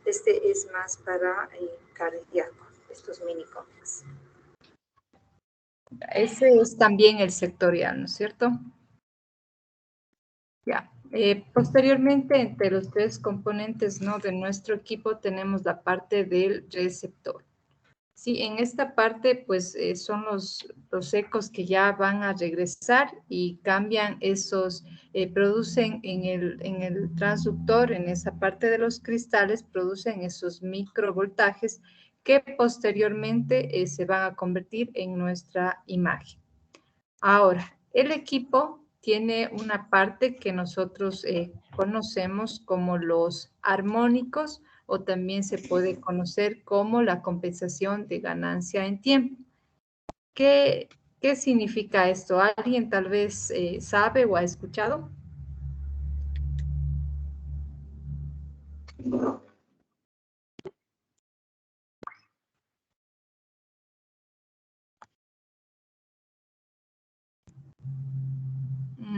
Este es más para cardíaco, estos mini-convex. Ese es también el sectorial, ¿no es cierto? Ya. Posteriormente, entre los tres componentes, ¿no?, de nuestro equipo tenemos la parte del receptor. Sí, en esta parte, pues, son los ecos que ya van a regresar y cambian esos, producen en el transductor, en esa parte de los cristales, producen esos microvoltajes que posteriormente se van a convertir en nuestra imagen. Ahora, el equipo tiene una parte que nosotros conocemos como los armónicos, o también se puede conocer como la compensación de ganancia en tiempo. ¿Qué significa esto? ¿Alguien tal vez sabe o ha escuchado?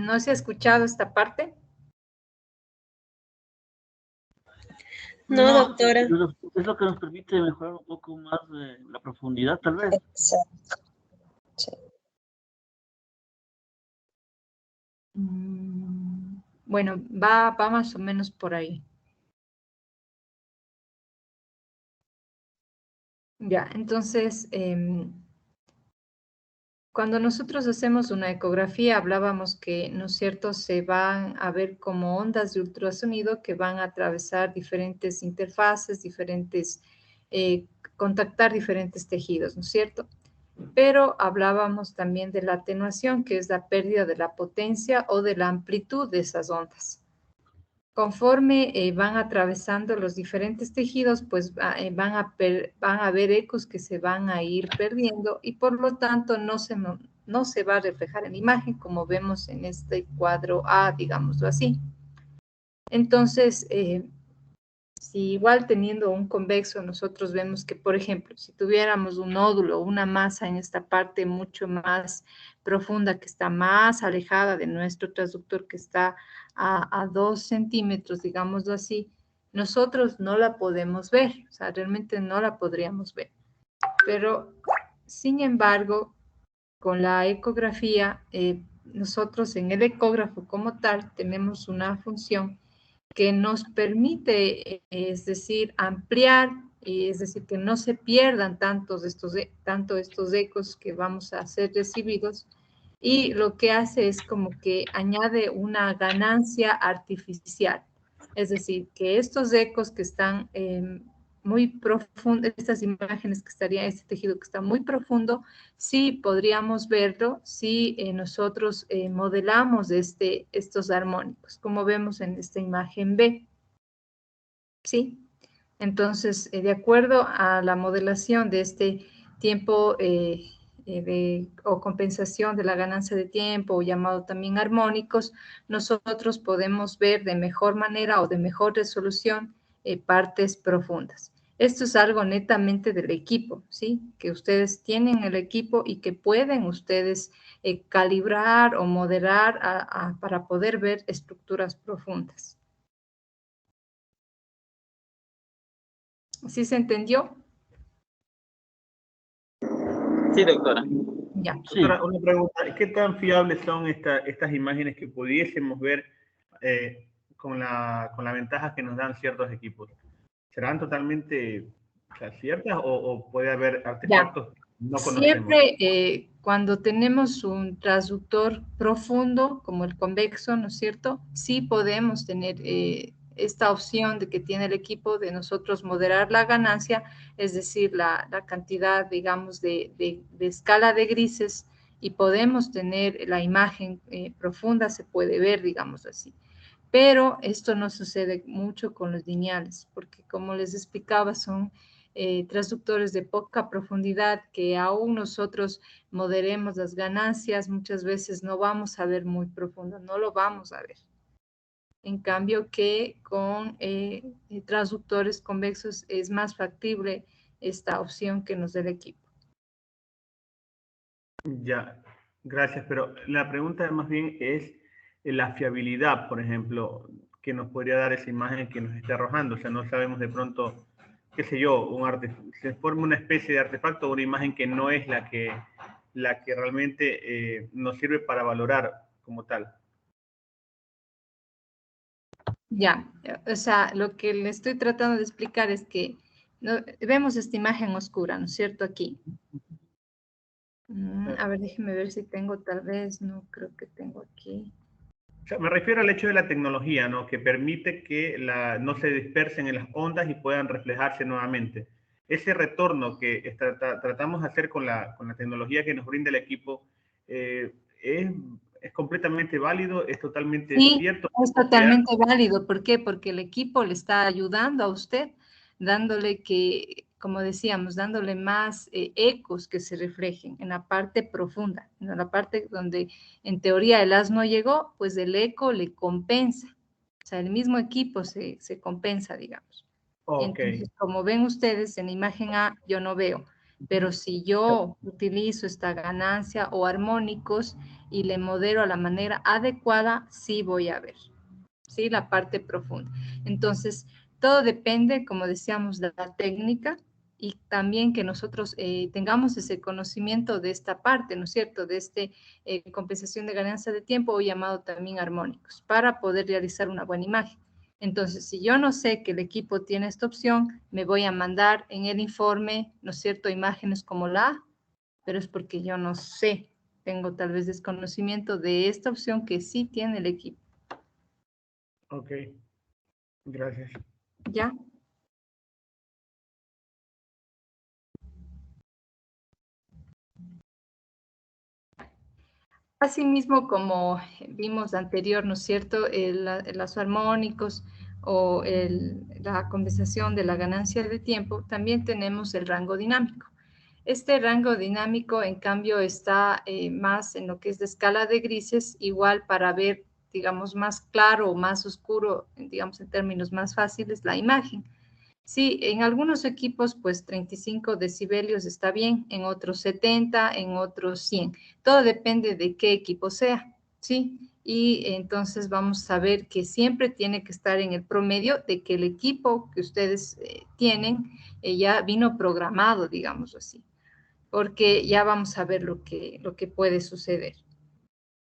¿No se ha escuchado esta parte? No, doctora. Es lo que nos permite mejorar un poco más la profundidad, tal vez. Exacto. Sí. Bueno, va más o menos por ahí. Ya, entonces, cuando nosotros hacemos una ecografía, hablábamos que, ¿no es cierto?, se van a ver como ondas de ultrasonido que van a atravesar diferentes interfaces, contactar diferentes tejidos, ¿no es cierto? Pero hablábamos también de la atenuación, que es la pérdida de la potencia o de la amplitud de esas ondas. Conforme van atravesando los diferentes tejidos, pues van a haber ecos que se van a ir perdiendo y por lo tanto no se va a reflejar en la imagen como vemos en este cuadro A, digámoslo así. Entonces, si igual teniendo un convexo, nosotros vemos que, por ejemplo, si tuviéramos un nódulo, una masa en esta parte mucho más profunda, que está más alejada de nuestro transductor, que está a 2 centímetros, digámoslo así, nosotros no la podemos ver, o sea, realmente no la podríamos ver. Pero, sin embargo, con la ecografía, nosotros en el ecógrafo como tal tenemos una función que nos permite, es decir, ampliar, es decir, que no se pierdan tanto estos ecos que vamos a ser recibidos, y lo que hace es como que añade una ganancia artificial, es decir, que estos ecos que están muy profundos, estas imágenes que estaría, este tejido que está muy profundo, sí podríamos verlo si nosotros modelamos estos armónicos, como vemos en esta imagen B. ¿Sí? Entonces, de acuerdo a la modelación de este tiempo o compensación de la ganancia de tiempo, o llamado también armónicos, nosotros podemos ver de mejor manera o de mejor resolución partes profundas. Esto es algo netamente del equipo, ¿sí? Que ustedes tienen el equipo y que pueden ustedes calibrar o modelar para poder ver estructuras profundas. ¿Sí se entendió? Sí, doctora. Ya. Doctora, una pregunta. ¿Qué tan fiables son estas imágenes que pudiésemos ver con la ventaja que nos dan ciertos equipos? ¿Serán totalmente ciertas o puede haber artefactos que no conocemos? Siempre cuando tenemos un transductor profundo, como el convexo, ¿no es cierto? Sí podemos tener esta opción de que tiene el equipo de nosotros moderar la ganancia, es decir, la cantidad, digamos, de escala de grises, y podemos tener la imagen profunda, se puede ver, digamos así. Pero esto no sucede mucho con los lineales, porque como les explicaba, son transductores de poca profundidad que aún nosotros moderemos las ganancias, muchas veces no vamos a ver muy profundo, no lo vamos a ver. En cambio que con transductores convexos es más factible esta opción que nos da el equipo. Ya, gracias, pero la pregunta más bien es la fiabilidad, por ejemplo, que nos podría dar esa imagen que nos está arrojando. O sea, no sabemos de pronto, qué sé yo, se forma una especie de artefacto o una imagen que no es la que realmente nos sirve para valorar como tal. Ya, o sea, lo que le estoy tratando de explicar es que vemos esta imagen oscura, ¿no es cierto? Aquí. A ver, déjeme ver si tengo, tal vez, no creo que tengo aquí. O sea, me refiero al hecho de la tecnología, ¿no? Que permite que no se dispersen en las ondas y puedan reflejarse nuevamente. Ese retorno que tratamos de hacer con la tecnología que nos brinda el equipo es completamente válido, es totalmente cierto. Es totalmente válido. ¿Por qué? Porque el equipo le está ayudando a usted, dándole como decíamos, dándole más ecos que se reflejen en la parte profunda, en la parte donde en teoría el haz no llegó, pues el eco le compensa. O sea, el mismo equipo se compensa, digamos. Okay. Entonces, como ven ustedes en la imagen A, yo no veo. Pero si yo utilizo esta ganancia o armónicos y le modelo a la manera adecuada, sí voy a ver, ¿sí? La parte profunda. Entonces, todo depende, como decíamos, de la técnica y también que nosotros tengamos ese conocimiento de esta parte, ¿no es cierto? De compensación de ganancia de tiempo o llamado también armónicos, para poder realizar una buena imagen. Entonces, si yo no sé que el equipo tiene esta opción, me voy a mandar en el informe, ¿no es cierto?, imágenes como la A, pero es porque yo no sé, tengo tal vez desconocimiento de esta opción que sí tiene el equipo. Ok, gracias. ¿Ya? Asimismo, como vimos anterior, ¿no es cierto?, los armónicos o la compensación de la ganancia de tiempo, también tenemos el rango dinámico. Este rango dinámico, en cambio, está más en lo que es de escala de grises, igual para ver, digamos, más claro o más oscuro, digamos, en términos más fáciles, la imagen. Sí, en algunos equipos, pues 35 decibelios está bien, en otros 70, en otros 100. Todo depende de qué equipo sea, ¿sí? Y entonces vamos a ver que siempre tiene que estar en el promedio de que el equipo que ustedes tienen ya vino programado, digamos así, porque ya vamos a ver lo que puede suceder.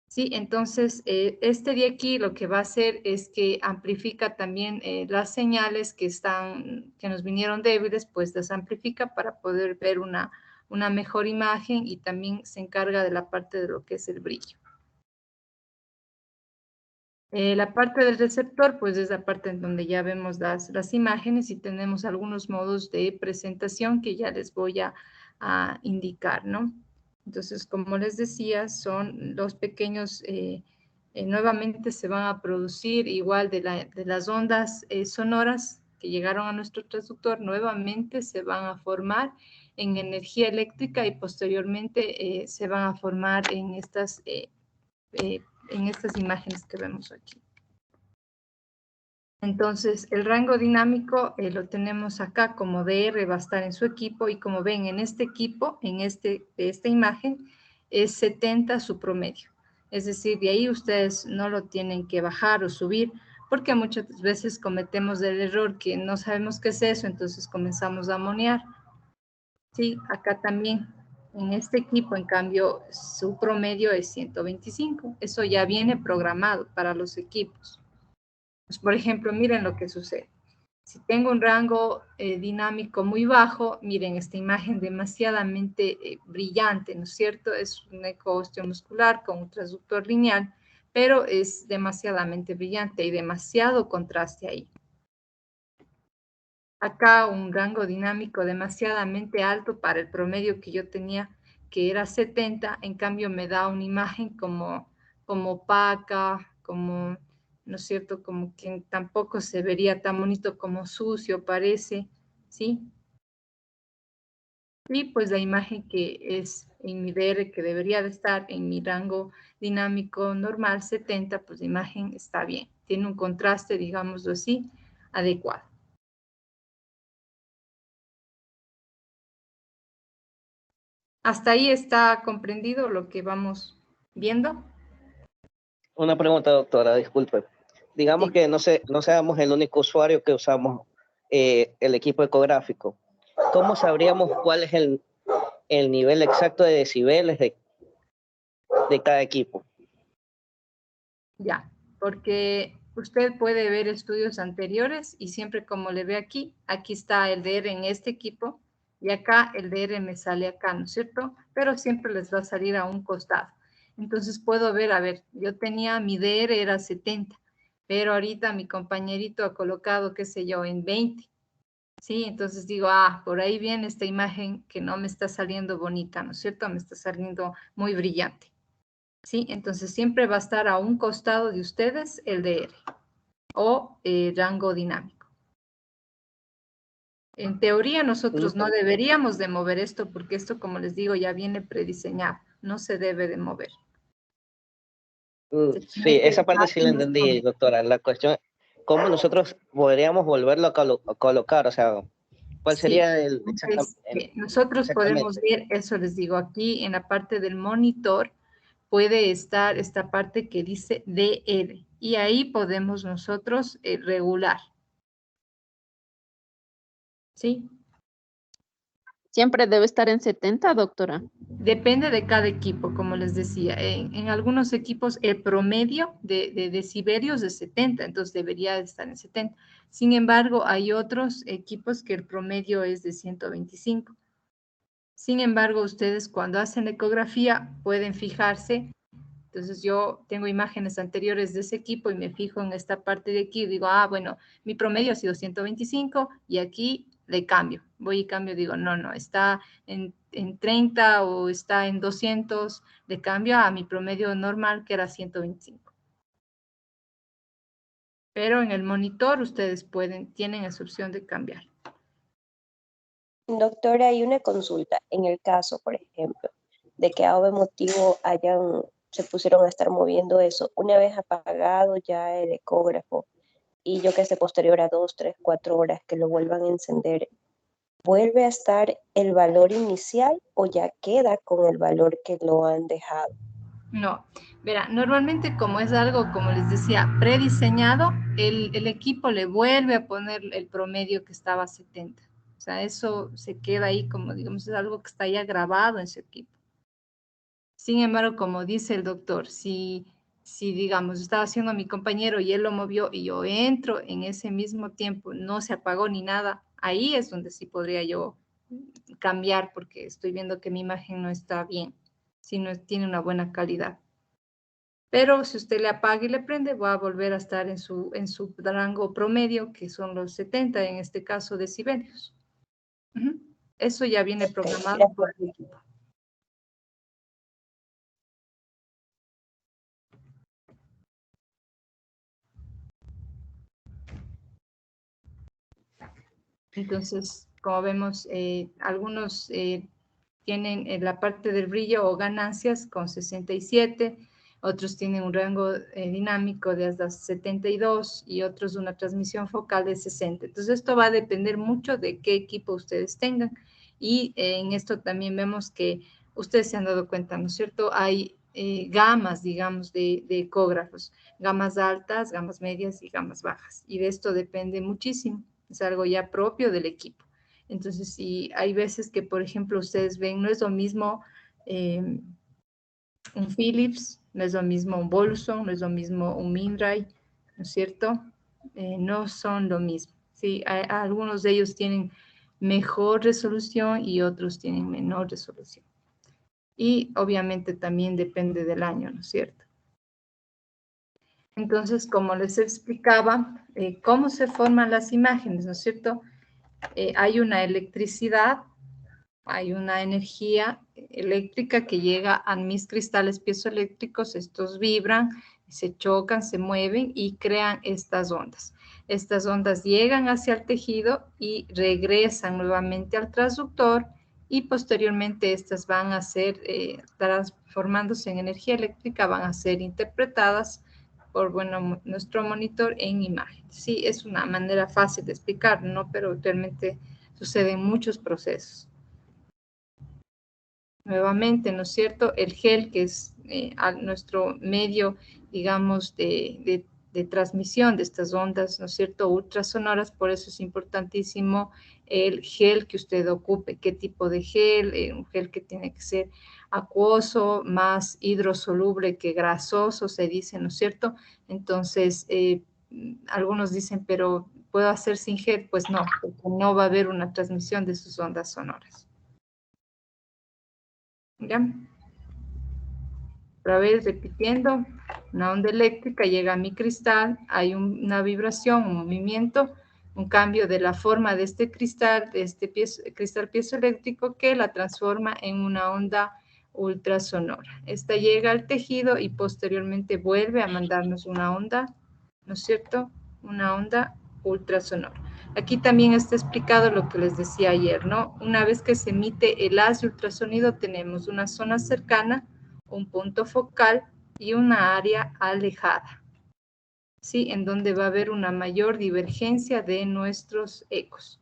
Sí, entonces este de aquí lo que va a hacer es que amplifica también las señales que nos vinieron débiles, pues las amplifica para poder ver una mejor imagen y también se encarga de la parte de lo que es el brillo. La parte del receptor, pues es la parte en donde ya vemos las imágenes y tenemos algunos modos de presentación que ya les voy a indicar, ¿no? Entonces, como les decía, son los pequeños, nuevamente se van a producir igual de las ondas sonoras que llegaron a nuestro transductor, nuevamente se van a formar en energía eléctrica y posteriormente se van a formar en estas imágenes que vemos aquí. Entonces, el rango dinámico lo tenemos acá como DR, va a estar en su equipo, y como ven en este equipo, esta imagen, es 70 su promedio. Es decir, de ahí ustedes no lo tienen que bajar o subir, porque muchas veces cometemos el error que no sabemos qué es eso, entonces comenzamos a monear. Sí, acá también, en este equipo, en cambio, su promedio es 125. Eso ya viene programado para los equipos. Pues, por ejemplo, miren lo que sucede. Si tengo un rango dinámico muy bajo, miren esta imagen demasiadamente brillante, ¿no es cierto? Es un eco osteomuscular con un transductor lineal, pero es demasiadamente brillante y demasiado contraste ahí. Acá un rango dinámico demasiadamente alto para el promedio que yo tenía, que era 70, en cambio me da una imagen como opaca, como, ¿no es cierto?, como que tampoco se vería tan bonito, como sucio parece, ¿sí? Y pues la imagen que es en mi DR, que debería de estar en mi rango dinámico normal, 70, pues la imagen está bien. Tiene un contraste, digámoslo así, adecuado. ¿Hasta ahí está comprendido lo que vamos viendo? Una pregunta, doctora, disculpe. Digamos Sí. que no seamos el único usuario que usamos el equipo ecográfico. ¿Cómo sabríamos cuál es el nivel exacto de decibeles de cada equipo? Ya, porque usted puede ver estudios anteriores y siempre como le ve aquí está el DR en este equipo y acá el DR me sale acá, ¿no es cierto? Pero siempre les va a salir a un costado. Entonces puedo ver, a ver, yo tenía mi DR era 70, pero ahorita mi compañerito ha colocado, qué sé yo, en 20. Sí, entonces digo, por ahí viene esta imagen que no me está saliendo bonita, ¿no es cierto? Me está saliendo muy brillante. ¿Sí? Entonces siempre va a estar a un costado de ustedes el DR o rango dinámico. En teoría nosotros no deberíamos de mover esto porque esto, como les digo, ya viene prediseñado. No se debe de mover. Sí, esa parte sí la entendí, doctora. La cuestión, ¿cómo nosotros podríamos volverlo a colocar? O sea, ¿Cuál sería el nosotros podemos ver, eso les digo, aquí en la parte del monitor puede estar esta parte que dice DL y ahí podemos nosotros regular. ¿Sí? ¿Siempre debe estar en 70, doctora? Depende de cada equipo, como les decía. En algunos equipos el promedio de decibelios es 70, entonces debería estar en 70. Sin embargo, hay otros equipos que el promedio es de 125. Sin embargo, ustedes cuando hacen ecografía pueden fijarse. Entonces yo tengo imágenes anteriores de ese equipo y me fijo en esta parte de aquí y digo, ah, bueno, mi promedio ha sido 125 y aquí le cambio. Voy y cambio, digo, no, está en 30 o está en 200, le cambio a mi promedio normal que era 125. Pero en el monitor ustedes tienen esa opción de cambiar. Doctora, hay una consulta. En el caso, por ejemplo, de que a algún motivo se pusieron a estar moviendo eso, una vez apagado ya el ecógrafo y yo que sé, posterior a 2, 3, 4 horas que lo vuelvan a encender, ¿vuelve a estar el valor inicial o ya queda con el valor que lo han dejado? No, verá, normalmente como es algo, como les decía, prediseñado, el equipo le vuelve a poner el promedio que estaba a 70. O sea, eso se queda ahí como, digamos, es algo que está ya grabado en su equipo. Sin embargo, como dice el doctor, si digamos, estaba haciendo mi compañero y él lo movió y yo entro en ese mismo tiempo, no se apagó ni nada, ahí es donde sí podría yo cambiar porque estoy viendo que mi imagen no está bien, si no tiene una buena calidad. Pero si usted le apaga y le prende, va a volver a estar en su rango promedio, que son los 70, en este caso, decibelios. Eso ya viene programado por el equipo. Entonces, como vemos, algunos tienen la parte del brillo o ganancias con 67, otros tienen un rango dinámico de hasta 72 y otros una transmisión focal de 60. Entonces, esto va a depender mucho de qué equipo ustedes tengan. Y en esto también vemos que ustedes se han dado cuenta, ¿no es cierto? Hay gamas, digamos, de ecógrafos, gamas altas, gamas medias y gamas bajas. Y de esto depende muchísimo. Es algo ya propio del equipo. Entonces, si hay veces que, por ejemplo, ustedes ven, no es lo mismo un Philips, no es lo mismo un Bolson, no es lo mismo un Mindray, ¿no es cierto? No son lo mismo. Sí, algunos de ellos tienen mejor resolución y otros tienen menor resolución. Y obviamente también depende del año, ¿no es cierto? Entonces, como les explicaba, cómo se forman las imágenes, ¿no es cierto? Hay una electricidad, hay una energía eléctrica que llega a mis cristales piezoeléctricos, estos vibran, se chocan, se mueven y crean estas ondas. Estas ondas llegan hacia el tejido y regresan nuevamente al transductor y posteriormente estas van a ser, transformándose en energía eléctrica, van a ser interpretadas por nuestro monitor en imagen. Sí, es una manera fácil de explicar, ¿no? Pero realmente suceden muchos procesos. Nuevamente, ¿no es cierto? El gel, que es nuestro medio, digamos, de transmisión de estas ondas, ¿no es cierto? Ultrasonoras, por eso es importantísimo el gel que usted ocupe. ¿Qué tipo de gel? Un gel que tiene que ser acuoso, más hidrosoluble que grasoso, se dice, ¿no es cierto? Entonces, algunos dicen, pero ¿puedo hacer sin gel? Pues no, porque no va a haber una transmisión de sus ondas sonoras. ¿Ya? Otra vez repitiendo, una onda eléctrica llega a mi cristal, hay una vibración, un movimiento, un cambio de la forma de este cristal, cristal piezoeléctrico que la transforma en una onda ultrasonora. Esta llega al tejido y posteriormente vuelve a mandarnos una onda, ¿no es cierto? Una onda ultrasonora. Aquí también está explicado lo que les decía ayer, ¿no? Una vez que se emite el haz de ultrasonido, tenemos una zona cercana, un punto focal y una área alejada, ¿sí? En donde va a haber una mayor divergencia de nuestros ecos.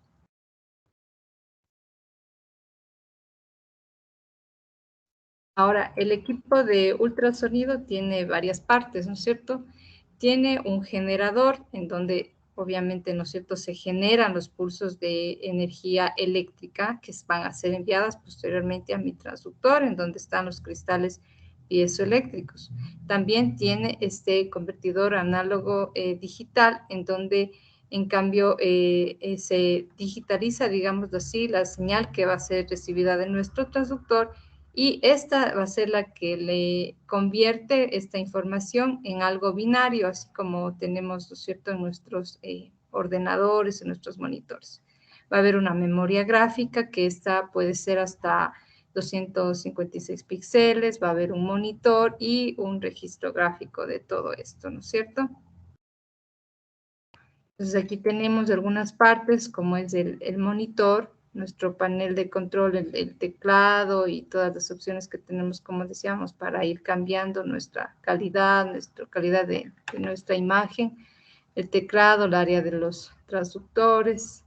Ahora, el equipo de ultrasonido tiene varias partes, ¿no es cierto? Tiene un generador en donde obviamente, ¿no es cierto?, se generan los pulsos de energía eléctrica que van a ser enviadas posteriormente a mi transductor, en donde están los cristales piezoeléctricos. También tiene este convertidor análogo digital, en donde, en cambio, se digitaliza, digamos así, la señal que va a ser recibida de nuestro transductor, y esta va a ser la que le convierte esta información en algo binario, así como tenemos, ¿no es cierto?, en nuestros ordenadores, en nuestros monitores. Va a haber una memoria gráfica, que esta puede ser hasta 256 píxeles, va a haber un monitor y un registro gráfico de todo esto, ¿no es cierto? Entonces aquí tenemos algunas partes, como es el monitor, nuestro panel de control, el teclado y todas las opciones que tenemos, como decíamos, para ir cambiando nuestra calidad de nuestra imagen, el teclado, el área de los transductores.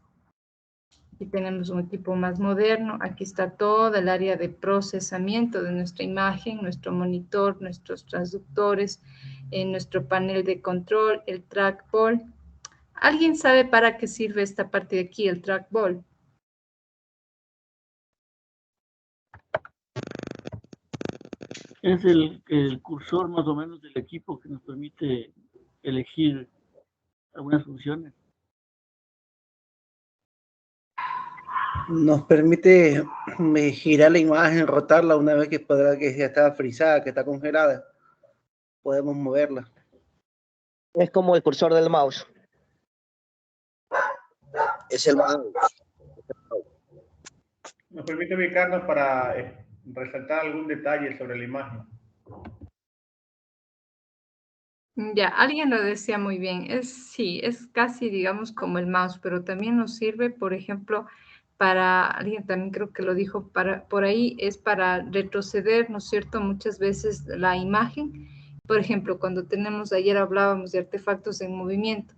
Aquí tenemos un equipo más moderno. Aquí está toda el área de procesamiento de nuestra imagen, nuestro monitor, nuestros transductores, nuestro panel de control, el trackball. ¿Alguien sabe para qué sirve esta parte de aquí, el trackball? Es el cursor más o menos del equipo que nos permite elegir algunas funciones. Nos permite girar la imagen, rotarla una vez que ya está frisada, que está congelada. Podemos moverla. Es como el cursor del mouse. Es el mouse. Nos permite ubicarnos para resaltar algún detalle sobre la imagen. Ya, alguien lo decía muy bien. Sí, es casi, digamos, como el mouse, pero también nos sirve, por ejemplo, alguien también creo que lo dijo, por ahí es para retroceder, ¿no es cierto?, muchas veces la imagen. Por ejemplo, cuando ayer hablábamos de artefactos en movimiento,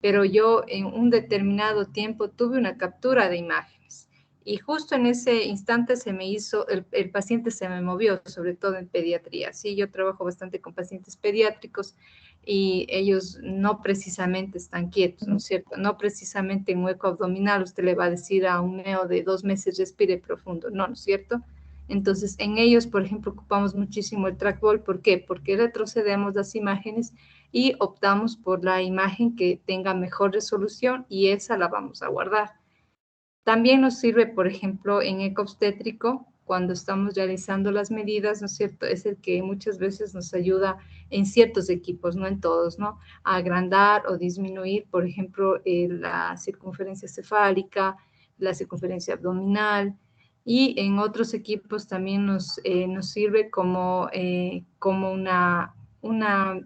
pero yo en un determinado tiempo tuve una captura de imágenes y justo en ese instante el paciente se me movió, sobre todo en pediatría. Sí, yo trabajo bastante con pacientes pediátricos y ellos no precisamente están quietos, ¿no es cierto? No precisamente en hueco abdominal usted le va a decir a un neo de 2 meses respire profundo, ¿no es cierto? Entonces, en ellos, por ejemplo, ocupamos muchísimo el trackball. ¿Por qué? Porque retrocedemos las imágenes y optamos por la imagen que tenga mejor resolución y esa la vamos a guardar. También nos sirve, por ejemplo, en eco obstétrico, cuando estamos realizando las medidas, ¿no es cierto? Es el que muchas veces nos ayuda en ciertos equipos, no en todos, ¿no? A agrandar o disminuir, por ejemplo, la circunferencia cefálica, la circunferencia abdominal, y en otros equipos también nos sirve como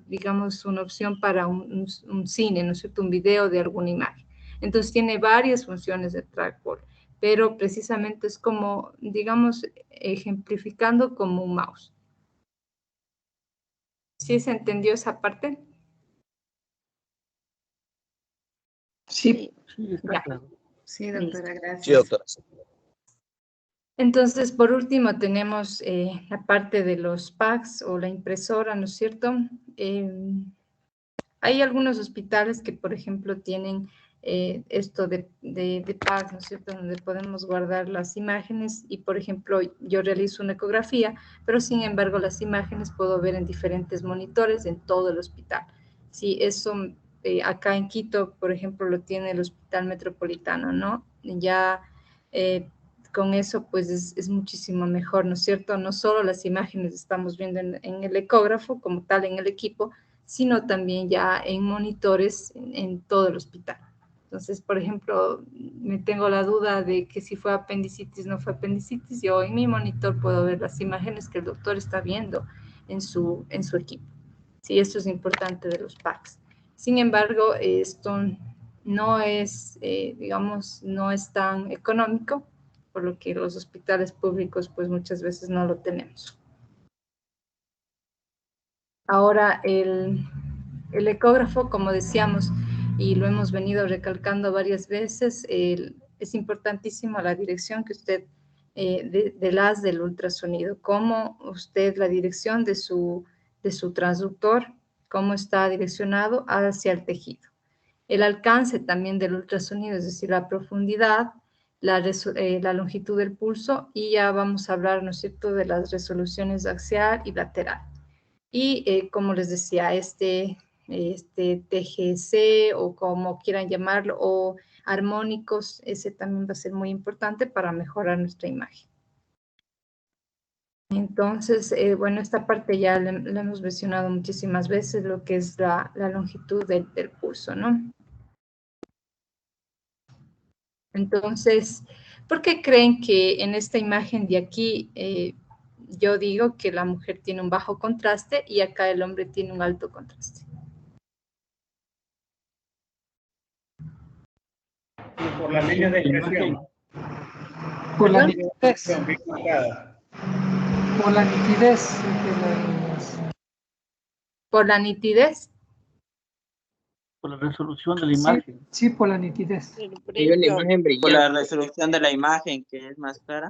digamos, una opción para un cine, ¿no es cierto?, un video de alguna imagen. Entonces tiene varias funciones de trackball, pero precisamente es como, digamos, ejemplificando como un mouse. ¿Sí se entendió esa parte? Sí. Ya. Sí, doctora, gracias. Sí, doctora. Entonces, por último, tenemos la parte de los packs o la impresora, ¿no es cierto? Hay algunos hospitales que, por ejemplo, tienen esto de packs, ¿no es cierto?, donde podemos guardar las imágenes y, por ejemplo, yo realizo una ecografía, pero sin embargo las imágenes puedo ver en diferentes monitores en todo el hospital. Sí, eso acá en Quito, por ejemplo, lo tiene el Hospital Metropolitano, ¿no? Ya con eso, pues es muchísimo mejor, ¿no es cierto? No solo las imágenes estamos viendo en el ecógrafo como tal, en el equipo, sino también ya en monitores en todo el hospital. Entonces, por ejemplo, me tengo la duda de que si fue apendicitis o no fue apendicitis, yo en mi monitor puedo ver las imágenes que el doctor está viendo en su equipo. Sí, esto es importante de los PACS. Sin embargo, esto no es, digamos, no es tan económico, por lo que los hospitales públicos, pues muchas veces no lo tenemos. Ahora, el ecógrafo, como decíamos, y lo hemos venido recalcando varias veces, es importantísimo la dirección que usted del haz del ultrasonido, cómo usted, la dirección de su transductor, cómo está direccionado hacia el tejido. El alcance también del ultrasonido, es decir, la profundidad, la longitud del pulso, y ya vamos a hablar, ¿no es cierto?, de las resoluciones axial y lateral. Y como les decía, este TGC o como quieran llamarlo, o armónicos, ese también va a ser muy importante para mejorar nuestra imagen. Entonces, bueno, esta parte ya la hemos mencionado muchísimas veces, lo que es la longitud del pulso, ¿no? Entonces, ¿por qué creen que en esta imagen de aquí yo digo que la mujer tiene un bajo contraste y acá el hombre tiene un alto contraste? Por las líneas de expresión. Por la nitidez. Por la nitidez. ¿Por la nitidez? Por la resolución de la imagen. Sí, por la nitidez. Tiene la imagen brillante. Por la resolución de la imagen, que es más clara.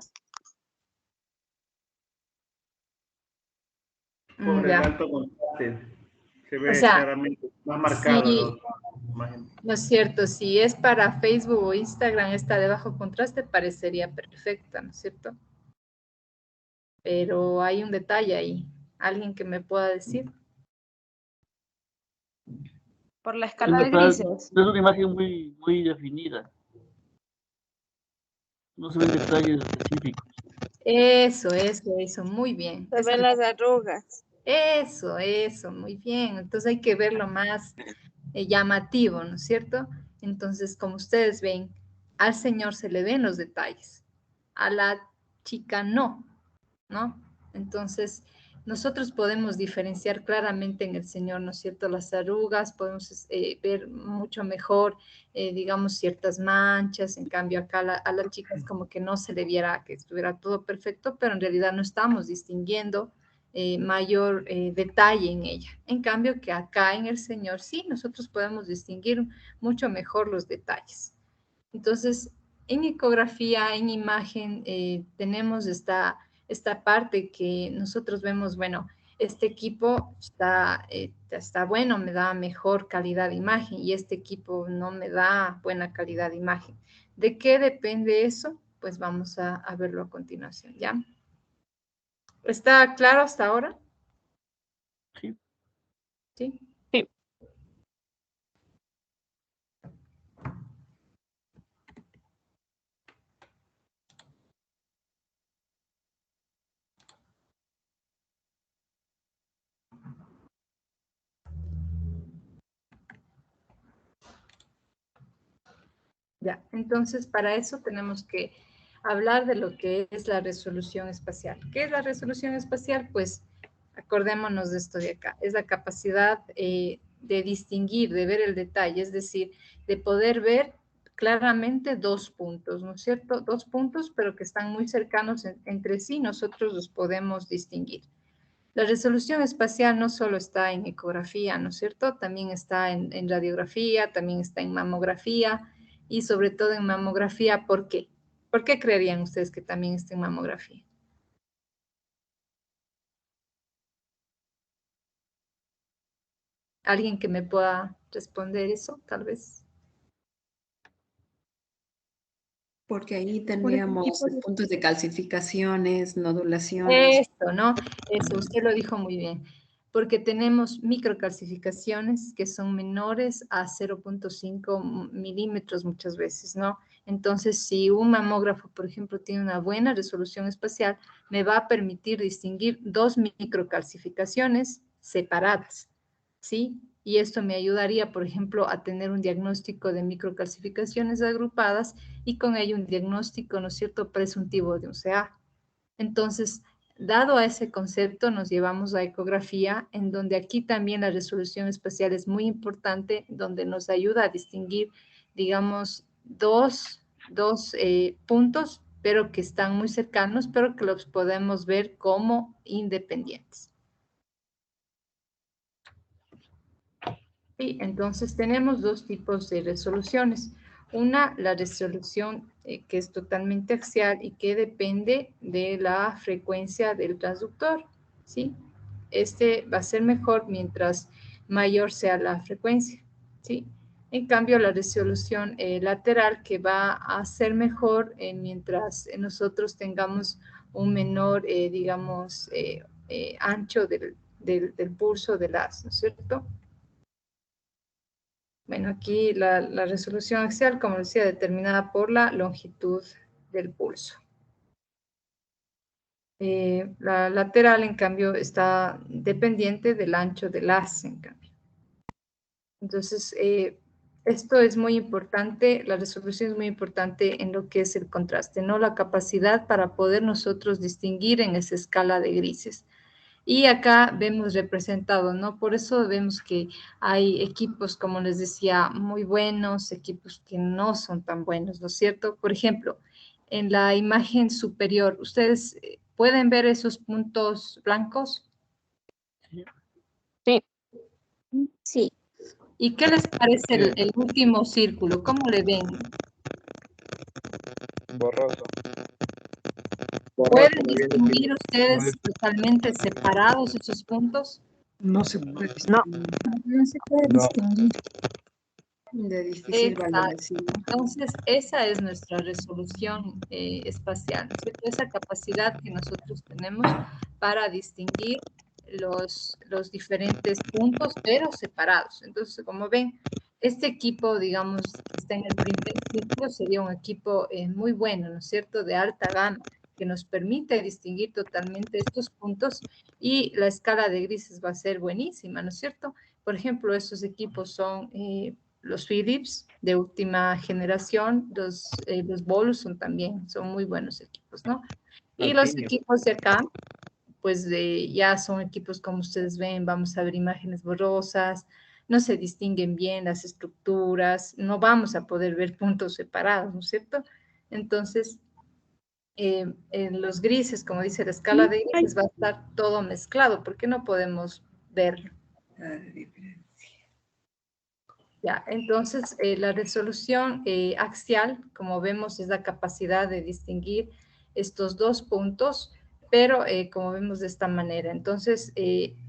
Por el alto contraste. Se ve, o sea, claramente más marcado. Sí, no es cierto, si es para Facebook o Instagram, esta de bajo contraste parecería perfecta, ¿no es cierto? Pero hay un detalle ahí. ¿Alguien que me pueda decir? Por la escala de grises. Es una imagen muy definida. No se ven detalles específicos. Eso, muy bien. Se ven las arrugas. Eso, muy bien. Entonces hay que verlo más llamativo, ¿no es cierto? Entonces, como ustedes ven, al señor se le ven los detalles, a la chica no, ¿no? Entonces, nosotros podemos diferenciar claramente en el señor, ¿no es cierto?, las arrugas, podemos ver mucho mejor, digamos, ciertas manchas. En cambio, acá a la chica es como que no se le viera que estuviera todo perfecto, pero en realidad no estamos distinguiendo mayor detalle en ella. En cambio, que acá en el señor, sí, nosotros podemos distinguir mucho mejor los detalles. Entonces, en ecografía, en imagen, tenemos esta parte que nosotros vemos, bueno, este equipo está bueno, me da mejor calidad de imagen, y este equipo no me da buena calidad de imagen. ¿De qué depende eso? Pues vamos a verlo a continuación, ¿ya? ¿Está claro hasta ahora? Sí. ¿Sí? Sí. Ya, entonces para eso tenemos que hablar de lo que es la resolución espacial. ¿Qué es la resolución espacial? Pues acordémonos de esto de acá. Es la capacidad de distinguir, de ver el detalle, es decir, de poder ver claramente dos puntos, ¿no es cierto? Dos puntos, pero que están muy cercanos entre sí, nosotros los podemos distinguir. La resolución espacial no solo está en ecografía, ¿no es cierto? También está en radiografía, también está en mamografía, y sobre todo en mamografía, ¿por qué? ¿Por qué creerían ustedes que también está en mamografía? ¿Alguien que me pueda responder eso, tal vez? Porque ahí teníamos puntos de calcificaciones, nodulaciones. Eso, ¿no? Eso, usted lo dijo muy bien. Porque tenemos microcalcificaciones que son menores a 0.5 milímetros muchas veces, ¿no? Entonces, si un mamógrafo, por ejemplo, tiene una buena resolución espacial, me va a permitir distinguir dos microcalcificaciones separadas, ¿sí? Y esto me ayudaría, por ejemplo, a tener un diagnóstico de microcalcificaciones agrupadas y con ello un diagnóstico, ¿no es cierto?, presuntivo de un CA. Entonces, dado a ese concepto, nos llevamos a ecografía, en donde aquí también la resolución espacial es muy importante, donde nos ayuda a distinguir, digamos, dos puntos, pero que están muy cercanos, pero que los podemos ver como independientes. Sí, entonces tenemos dos tipos de resoluciones. Una, la resolución que es totalmente axial y que depende de la frecuencia del transductor, ¿sí? Este va a ser mejor mientras mayor sea la frecuencia, ¿sí? En cambio, la resolución lateral que va a ser mejor mientras nosotros tengamos un menor, digamos, ancho del pulso del haz, ¿no es cierto? Bueno, aquí la resolución axial, como decía, determinada por la longitud del pulso. La lateral, en cambio, está dependiente del ancho del haz, en cambio. Entonces, esto es muy importante, la resolución es muy importante en lo que es el contraste, ¿no? La capacidad para poder nosotros distinguir en esa escala de grises. Y acá vemos representado, ¿no? Por eso vemos que hay equipos, como les decía, muy buenos, equipos que no son tan buenos, ¿no es cierto? Por ejemplo, en la imagen superior, ¿ustedes pueden ver esos puntos blancos? Sí. Sí. ¿Y qué les parece el último círculo? ¿Cómo le ven? Borroso. ¿Pueden distinguir ustedes totalmente separados esos puntos? No se puede No. No se puede distinguir. De difícil Exacto. valoración. Entonces, esa es nuestra resolución espacial, ¿no es cierto? Esa capacidad que nosotros tenemos para distinguir los diferentes puntos, pero separados. Entonces, como ven, este equipo, digamos, que está en el primer círculo, sería un equipo muy bueno, ¿no es cierto?, de alta gama, que nos permite distinguir totalmente estos puntos y la escala de grises va a ser buenísima, ¿no es cierto? Por ejemplo, estos equipos son los Philips de última generación, los Bolus son muy buenos equipos, ¿no? Y los equipos de acá, pues ya son equipos como ustedes ven, vamos a ver imágenes borrosas, no se distinguen bien las estructuras, no vamos a poder ver puntos separados, ¿no es cierto? Entonces, en los grises, como dice la escala de grises, va a estar todo mezclado, porque no podemos verlo. Ya, entonces la resolución axial, como vemos, es la capacidad de distinguir estos dos puntos, pero como vemos de esta manera. Entonces,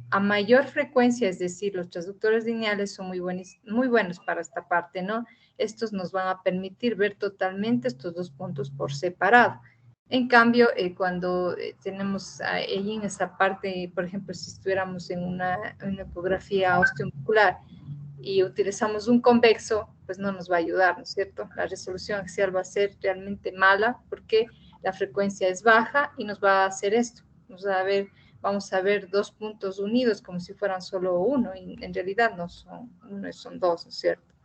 a mayor frecuencia, es decir, los transductores lineales son muy buenos para esta parte, ¿no? Estos nos van a permitir ver totalmente estos dos puntos por separado. En cambio, cuando tenemos ahí en esa parte, por ejemplo, si estuviéramos en una ecografía osteomuscular, y utilizamos un convexo, pues no nos va a ayudar, ¿no es cierto? La resolución axial va a ser realmente mala porque la frecuencia es baja y nos va a hacer esto. Vamos a ver dos puntos unidos como si fueran solo uno y en realidad no son uno, son dos, ¿no es cierto?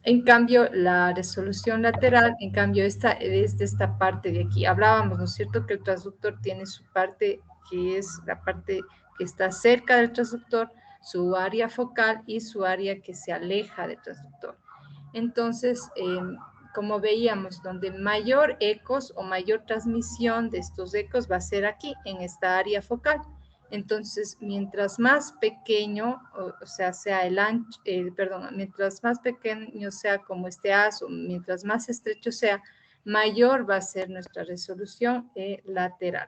En cambio, la resolución lateral, en cambio, esta es de esta parte de aquí. Hablábamos, ¿no es cierto?, que el transductor tiene su parte que es la parte que está cerca del transductor, su área focal y su área que se aleja del transductor. Entonces, como veíamos, donde mayor ecos o mayor transmisión de estos ecos va a ser aquí, en esta área focal. Entonces, mientras más pequeño, o sea, sea el ancho, mientras más pequeño sea como este haz, o mientras más estrecho sea, mayor va a ser nuestra resolución lateral.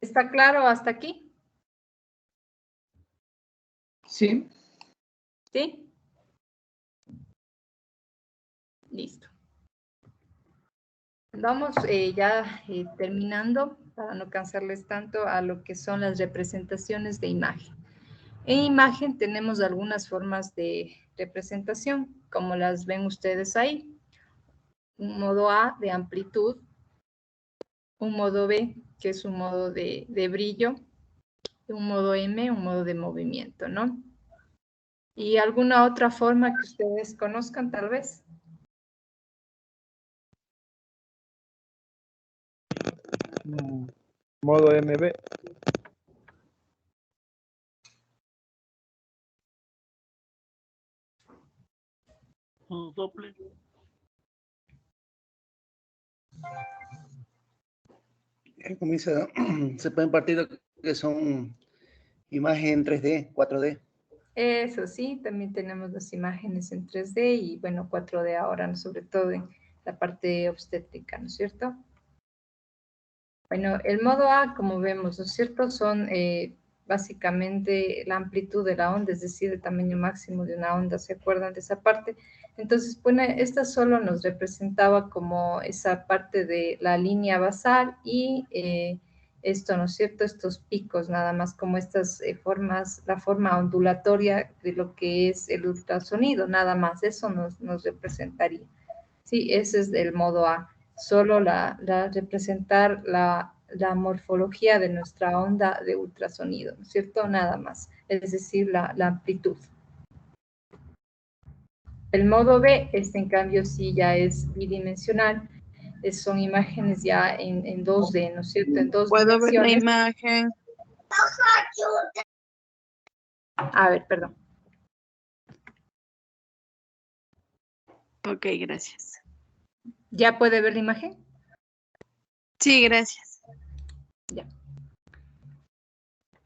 ¿Está claro hasta aquí? Sí. ¿Sí? Listo. Vamos ya terminando para no cansarles tanto a lo que son las representaciones de imagen. En imagen tenemos algunas formas de representación, como las ven ustedes ahí. Un modo A de amplitud, un modo B, que es un modo de brillo, un modo M, un modo de movimiento, ¿no? ¿Y alguna otra forma que ustedes conozcan, tal vez? Modo MB. Doble. Como dice, se pueden partir lo que son imagen 3D, 4D. Eso sí, también tenemos las imágenes en 3D y bueno, 4D ahora, ¿no? Sobre todo en la parte obstétrica, ¿no es cierto? Bueno, el modo A, como vemos, ¿no es cierto? Son básicamente la amplitud de la onda, es decir, el tamaño máximo de una onda, ¿se acuerdan de esa parte? Entonces, bueno, esta solo nos representaba como esa parte de la línea basal y esto, ¿no es cierto? Estos picos, nada más como estas formas, la forma ondulatoria de lo que es el ultrasonido, nada más, eso nos representaría. Sí, ese es el modo A, solo representar la morfología de nuestra onda de ultrasonido, ¿no es cierto? Nada más, es decir, la amplitud. El modo B, en cambio, sí ya es bidimensional, son imágenes ya en 2D, ¿no es cierto? En dos ¿Puedo ver la dimensiones. imagen? A ver, perdón. Ok, gracias. ¿Ya puede ver la imagen? Sí, gracias. Ya.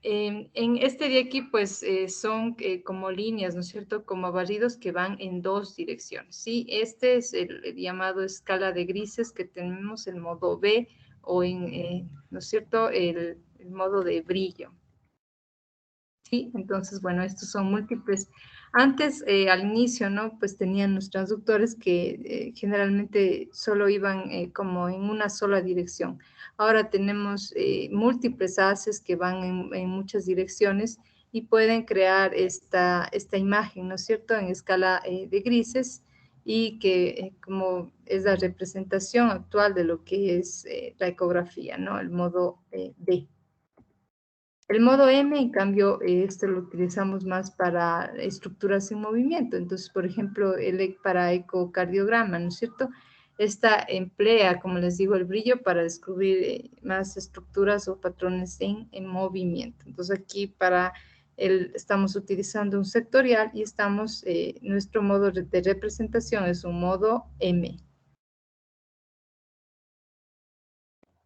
En este de aquí, pues, son como líneas, ¿no es cierto? Como barridos que van en dos direcciones, ¿sí? Este es el llamado escala de grises que tenemos el modo B o ¿no es cierto? El modo de brillo. ¿Sí? Entonces, bueno, estos son múltiples. Antes, al inicio, ¿no? Pues tenían los transductores que generalmente solo iban como en una sola dirección. Ahora tenemos múltiples haces que van en muchas direcciones y pueden crear esta imagen, ¿no es cierto?, en escala de grises y que como es la representación actual de lo que es la ecografía, ¿no?, el modo D. El modo M, en cambio, este lo utilizamos más para estructuras en movimiento. Entonces, por ejemplo, para ecocardiograma, ¿no es cierto? Esta emplea, como les digo, el brillo para descubrir más estructuras o patrones en movimiento. Entonces, aquí estamos utilizando un sectorial y nuestro modo de representación es un modo M.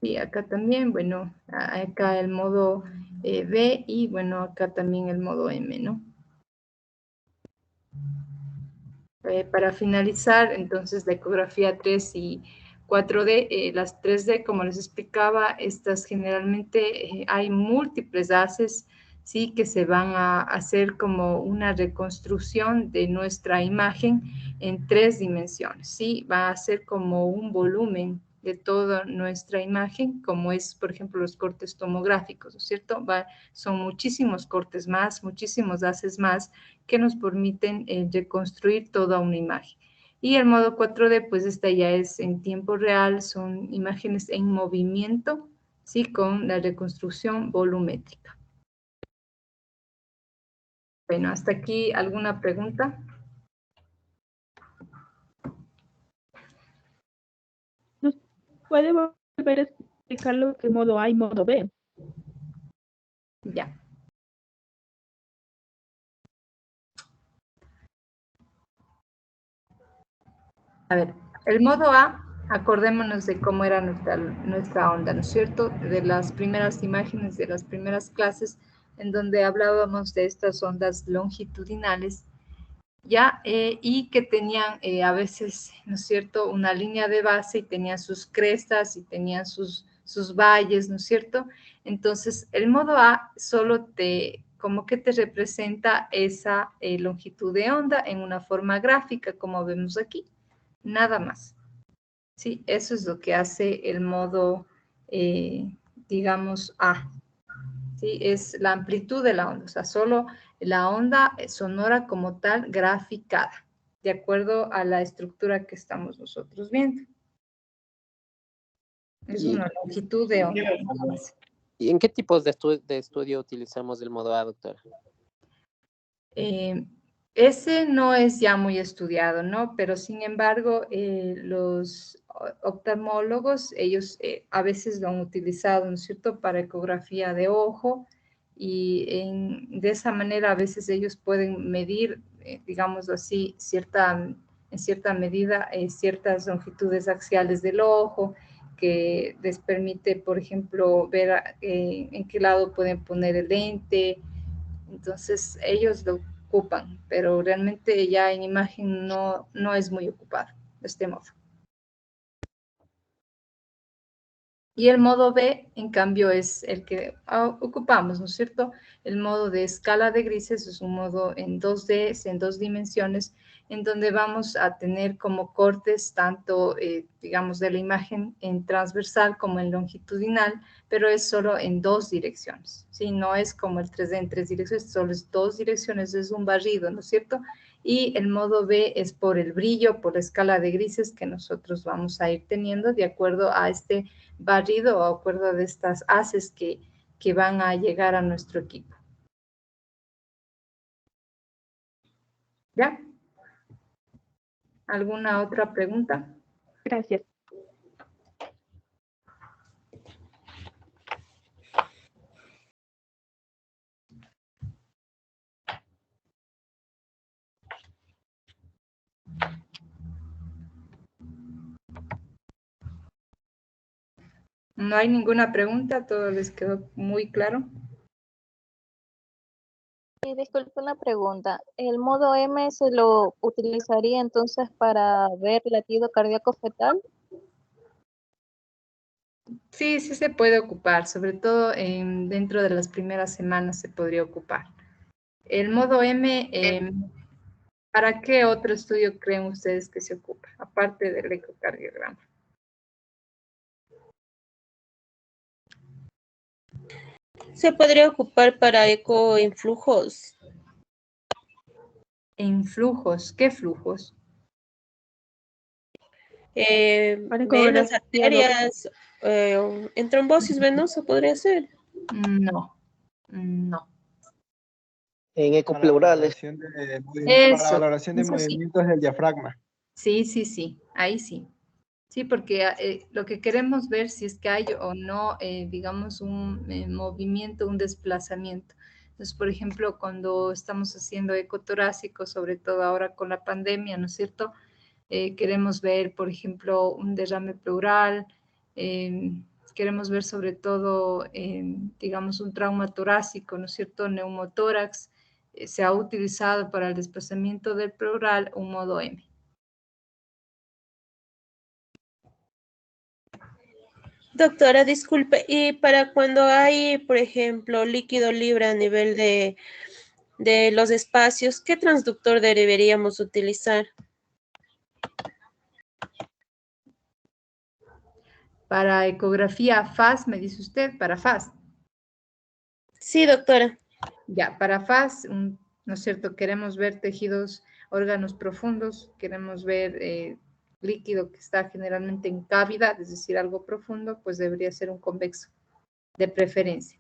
Y acá también, bueno, acá el modo B y bueno, acá también el modo M, ¿no? Para finalizar, entonces, la ecografía 3 y 4D, las 3D, como les explicaba, estas generalmente hay múltiples haces, ¿sí? Que se van a hacer como una reconstrucción de nuestra imagen en 3 dimensiones, ¿sí? Va a ser como un volumen de toda nuestra imagen, como es, por ejemplo, los cortes tomográficos, ¿no es cierto? Son muchísimos cortes más, muchísimos haces más que nos permiten reconstruir toda una imagen. Y el modo 4D, pues esta ya es en tiempo real, son imágenes en movimiento, ¿sí? Con la reconstrucción volumétrica. Bueno, hasta aquí, ¿alguna pregunta? ¿Puede volver a explicar lo que es modo A y modo B? Ya. A ver, el modo A, acordémonos de cómo era nuestra onda, ¿no es cierto? De las primeras imágenes, de las primeras clases, en donde hablábamos de estas ondas longitudinales, ¿ya? Y que tenían a veces, ¿no es cierto?, una línea de base y tenían sus crestas y tenían sus valles, ¿no es cierto? Entonces, el modo A solo como que te representa esa longitud de onda en una forma gráfica, como vemos aquí, nada más. Sí, eso es lo que hace el modo, digamos, A. ¿Sí? Es la amplitud de la onda, o sea, solo la onda sonora como tal graficada, de acuerdo a la estructura que estamos nosotros viendo. Es una longitud de onda. ¿Y en qué tipos de estudio utilizamos el modo A, doctora? Ese no es ya muy estudiado, ¿no? Pero sin embargo, los oftalmólogos, ellos a veces lo han utilizado, ¿no es cierto?, para ecografía de ojo y de esa manera a veces ellos pueden medir, digamos así, en cierta medida, ciertas longitudes axiales del ojo que les permite, por ejemplo, ver en qué lado pueden poner el lente. Entonces, ellos lo ocupan, pero realmente ya en imagen no es muy ocupado de este modo. Y el modo B, en cambio, es el que ocupamos, ¿no es cierto? El modo de escala de grises es un modo en 2D, en 2 dimensiones, en donde vamos a tener como cortes tanto, digamos, de la imagen en transversal como en longitudinal, pero es solo en 2 direcciones, ¿sí? No es como el 3D en 3 direcciones, solo es 2 direcciones, es un barrido, ¿no es cierto? Y el modo B es por el brillo, por la escala de grises que nosotros vamos a ir teniendo de acuerdo a este barrido o acuerdo de estas haces que van a llegar a nuestro equipo. ¿Ya? ¿Alguna otra pregunta? Gracias. ¿No hay ninguna pregunta? ¿Todo les quedó muy claro? Disculpe una pregunta. ¿El modo M se lo utilizaría entonces para ver latido cardíaco fetal? Sí, sí se puede ocupar, sobre todo dentro de las primeras semanas se podría ocupar. El modo M, ¿para qué otro estudio creen ustedes que se ocupa, aparte del ecocardiograma? ¿Se podría ocupar para eco en flujos? ¿En flujos? ¿Qué flujos? Venas, arterias, en trombosis venosa podría ser. No, no. En ecopleurales. Eso, Para la valoración de eso sí. movimientos del diafragma. Sí, sí, sí, ahí sí. Sí, porque lo que queremos ver si es que hay o no, digamos, un movimiento, un desplazamiento. Entonces, por ejemplo, cuando estamos haciendo ecotorácico, sobre todo ahora con la pandemia, ¿no es cierto? Queremos ver, por ejemplo, un derrame pleural, queremos ver sobre todo, digamos, un trauma torácico, ¿no es cierto? Neumotórax, se ha utilizado para el desplazamiento del pleural un modo M. Doctora, disculpe, y para cuando hay, por ejemplo, líquido libre a nivel de los espacios, ¿qué transductor deberíamos utilizar? Para ecografía FAS, me dice usted, para FAS. Sí, doctora. Ya, para FAS, ¿no es cierto? Queremos ver tejidos, órganos profundos, queremos ver líquido que está generalmente en cavidad, es decir, algo profundo, pues debería ser un convexo, de preferencia.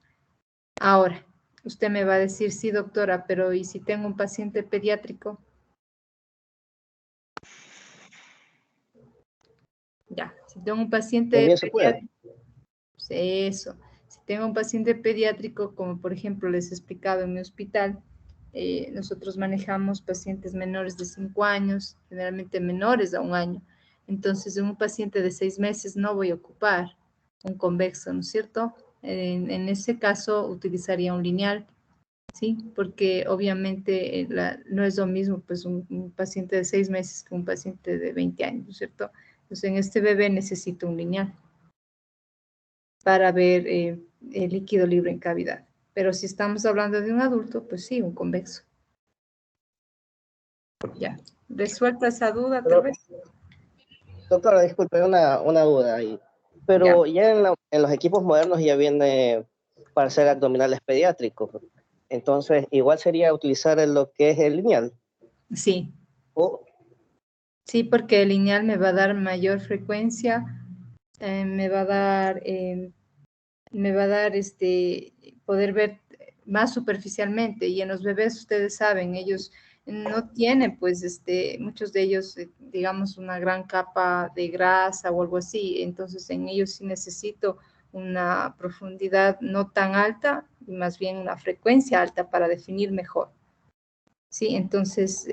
Ahora, usted me va a decir, sí, doctora, pero ¿y si tengo un paciente pediátrico? Ya, si tengo un paciente pediátrico, eso. Si tengo un paciente pediátrico, como por ejemplo les he explicado en mi hospital, nosotros manejamos pacientes menores de 5 años, generalmente menores a 1 año. Entonces, en un paciente de 6 meses no voy a ocupar un convexo, ¿no es cierto? En ese caso, utilizaría un lineal, ¿sí? Porque obviamente no es lo mismo, pues, un paciente de 6 meses que un paciente de 20 años, ¿no es cierto? Entonces, en este bebé necesito un lineal para ver el líquido libre en cavidad. Pero si estamos hablando de un adulto, pues sí, un convexo. Ya, resuelta esa duda, tal vez. Doctora, disculpe, una duda ahí. Pero ya en los equipos modernos ya viene para hacer abdominales pediátricos. Entonces, igual sería utilizar lo que es el lineal. Sí. Sí, porque el lineal me va a dar mayor frecuencia, me va a dar poder ver más superficialmente. Y en los bebés, ustedes saben, ellos no tienen, pues, muchos de ellos, digamos, una gran capa de grasa o algo así. Entonces, en ellos sí necesito una profundidad no tan alta, y más bien una frecuencia alta para definir mejor. Sí, entonces,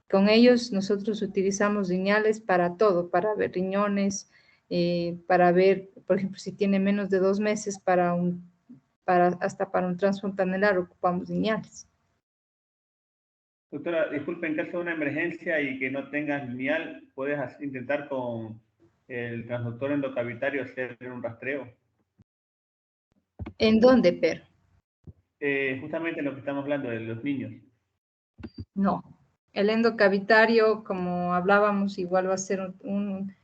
con ellos nosotros utilizamos lineales para todo, para ver riñones, para ver, por ejemplo, si tiene menos de 2 meses, hasta para un transfontanelar ocupamos lineales. Doctora, disculpe, en caso de una emergencia y que no tengas lineal, ¿puedes intentar con el transductor endocavitario hacer un rastreo? ¿En dónde, pero? Justamente en lo que estamos hablando de los niños. No. El endocavitario, como hablábamos, igual va a ser un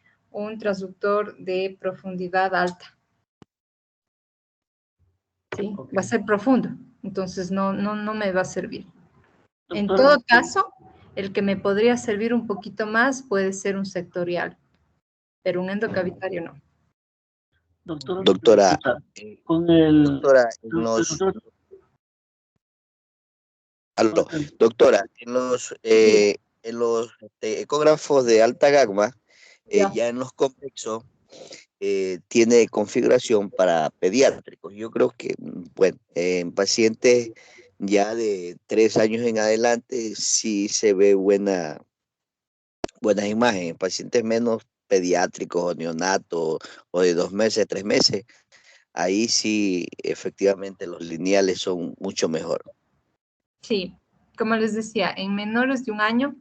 transductor de profundidad alta. ¿Sí? Okay. Va a ser profundo. Entonces no me va a servir. Doctora, En todo caso, el que me podría servir un poquito más puede ser un sectorial, pero un endocavitario no. Doctora, con el... Doctora, doctora, en los ecógrafos de alta gamma, ya en los convexos, tiene configuración para pediátricos. Yo creo que, bueno, en pacientes ya de 3 años en adelante sí se ve buenas imágenes. En pacientes menos pediátricos o neonatos o de 2 meses, 3 meses, ahí sí efectivamente los lineales son mucho mejor. Sí, como les decía, en menores de 1 año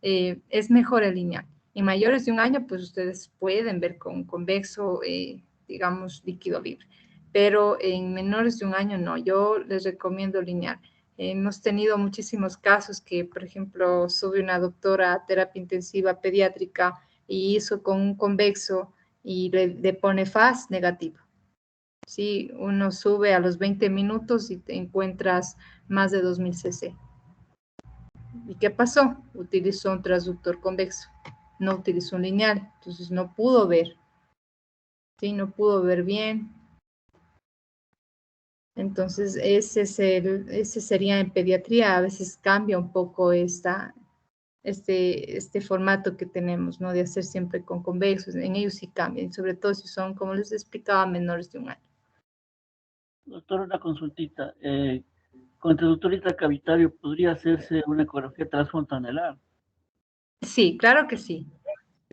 es mejor el lineal. En mayores de 1 año, pues ustedes pueden ver con convexo, digamos, líquido libre. Pero en menores de 1 año no, yo les recomiendo lineal. Hemos tenido muchísimos casos que, por ejemplo, sube una doctora a terapia intensiva pediátrica y hizo con un convexo y le pone FAS negativo. Sí, uno sube a los 20 minutos y te encuentras más de 2000 cc. ¿Y qué pasó? Utilizó un transductor convexo, no utilizó un lineal, entonces no pudo ver. Sí, no pudo ver bien. Entonces, ese sería en pediatría. A veces cambia un poco este formato que tenemos, ¿no? De hacer siempre con convexos. En ellos sí cambian, sobre todo si son, como les explicaba, menores de 1 año. Doctor, una consultita. Con el transductor intracavitario podría hacerse una ecografía transfontanelar. Sí, claro que sí.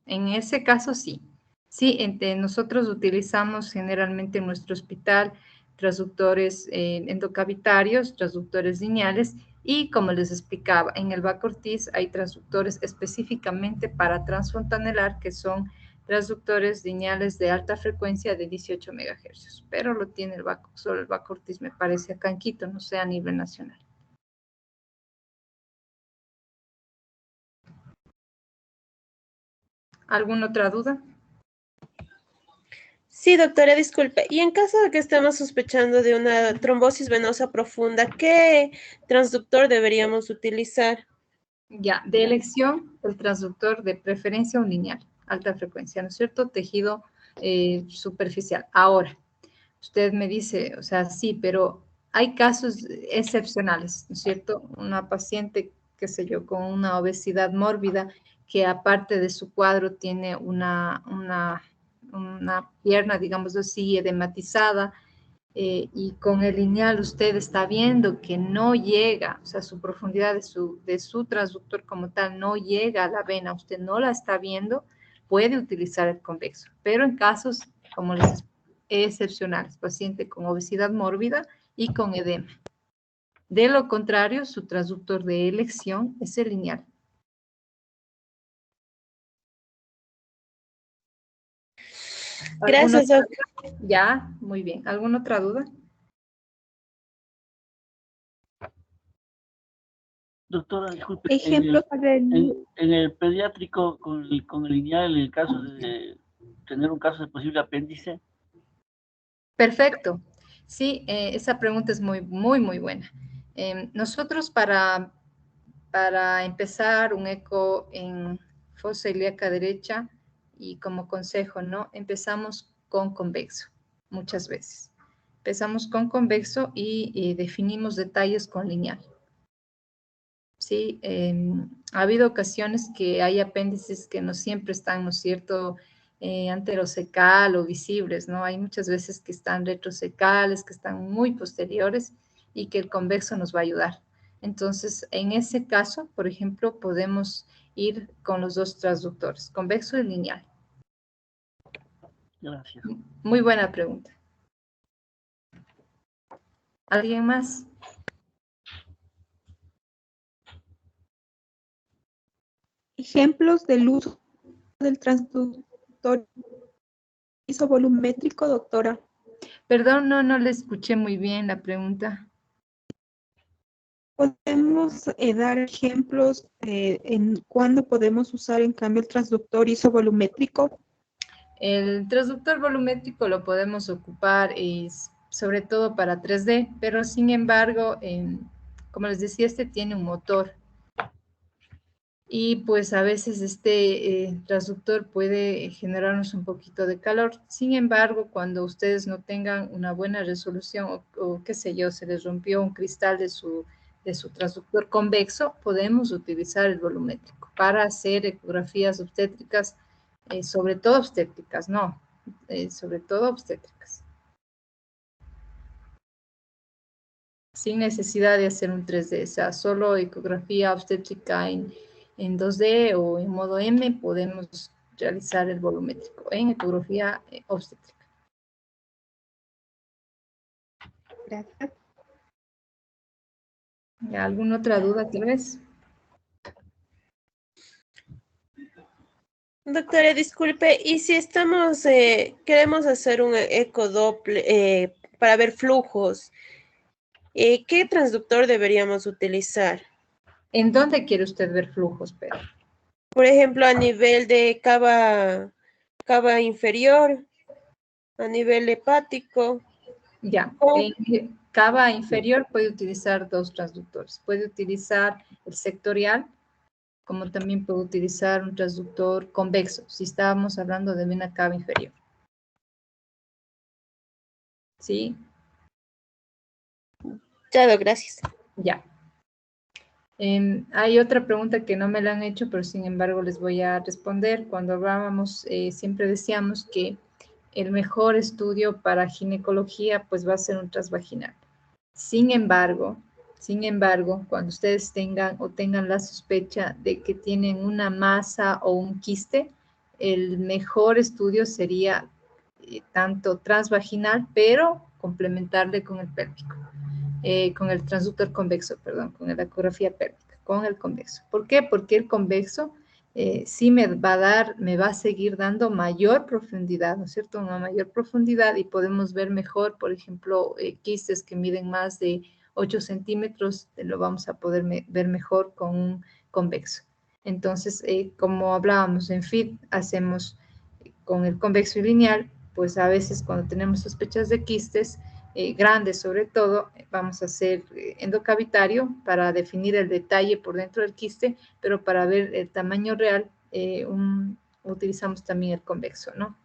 En ese caso sí. Sí, nosotros utilizamos generalmente en nuestro hospital transductores endocavitarios, transductores lineales y como les explicaba, en el VAC Ortiz hay transductores específicamente para transfontanelar que son transductores lineales de alta frecuencia de 18 MHz, pero lo tiene solo el VAC Ortiz me parece acá en Quito, no sé a nivel nacional. ¿Alguna otra duda? Sí, doctora, disculpe. Y en caso de que estemos sospechando de una trombosis venosa profunda, ¿qué transductor deberíamos utilizar? Ya, de elección, el transductor de preferencia un lineal, alta frecuencia, ¿no es cierto? Tejido superficial. Ahora, usted me dice, o sea, sí, pero hay casos excepcionales, ¿no es cierto? Una paciente, qué sé yo, con una obesidad mórbida que aparte de su cuadro tiene una pierna, digamos así, edematizada, y con el lineal usted está viendo que no llega, o sea, su profundidad de su transductor como tal no llega a la vena, usted no la está viendo, puede utilizar el convexo, pero en casos, como les explico, excepcionales, paciente con obesidad mórbida y con edema. De lo contrario, su transductor de elección es el lineal. Gracias, doctora. Ya, muy bien. ¿Alguna otra duda? Doctora, disculpe, Ejemplo para en el pediátrico con el lineal, en el caso de tener un caso de posible apéndice. Perfecto. Sí, esa pregunta es muy, muy, muy buena. Nosotros para empezar un eco en fosa ilíaca derecha y como consejo, ¿no? Empezamos con convexo, muchas veces. Empezamos con convexo y definimos detalles con lineal. Sí, ha habido ocasiones que hay apéndices que no siempre están, ¿no es cierto?, anterocecal o visibles, ¿no? Hay muchas veces que están retrosecales, que están muy posteriores y que el convexo nos va a ayudar. Entonces, en ese caso, por ejemplo, podemos ir con los dos transductores, convexo y lineal. Gracias. Muy buena pregunta. ¿Alguien más? ejemplos del uso del transductor isovolumétrico, doctora? Perdón, no le escuché muy bien la pregunta. ¿Podemos dar ejemplos en cuándo podemos usar en cambio el transductor isovolumétrico? El transductor volumétrico lo podemos ocupar sobre todo para 3D, pero sin embargo, como les decía, este tiene un motor. Y pues a veces este transductor puede generarnos un poquito de calor. Sin embargo, cuando ustedes no tengan una buena resolución o qué sé yo, se les rompió un cristal de su transductor convexo, podemos utilizar el volumétrico para hacer ecografías obstétricas, sobre todo obstétricas, no, sobre todo obstétricas. Sin necesidad de hacer un 3D, o sea, solo ecografía obstétrica en 2D o en modo M podemos realizar el volumétrico en ecografía obstétrica. Gracias. ¿Alguna otra duda tal vez? Doctora, disculpe, y si estamos, queremos hacer un ecodoppler para ver flujos, ¿qué transductor deberíamos utilizar? ¿En dónde quiere usted ver flujos, Pedro? Por ejemplo, a nivel de cava inferior, a nivel hepático. Ya, en cava inferior puede utilizar dos transductores. Puede utilizar el sectorial, como también puede utilizar un transductor convexo, si estábamos hablando de una cava inferior. ¿Sí? Claro, gracias. Ya. Hay otra pregunta que no me la han hecho, pero sin embargo les voy a responder. Cuando hablábamos, siempre decíamos que el mejor estudio para ginecología pues va a ser un transvaginal. Sin embargo, cuando ustedes tengan la sospecha de que tienen una masa o un quiste, el mejor estudio sería tanto transvaginal, pero complementarle con el pélvico. Con el transductor convexo, perdón, con la ecografía pélvica, con el convexo. ¿Por qué? Porque el convexo sí me va a seguir dando mayor profundidad, ¿no es cierto? Una mayor profundidad y podemos ver mejor, por ejemplo, quistes que miden más de 8 centímetros, lo vamos a poder ver mejor con un convexo. Entonces, como hablábamos en FIT, hacemos con el convexo y lineal, pues a veces cuando tenemos sospechas de quistes, grandes sobre todo, vamos a hacer endocavitario para definir el detalle por dentro del quiste, pero para ver el tamaño real utilizamos también el convexo, ¿no?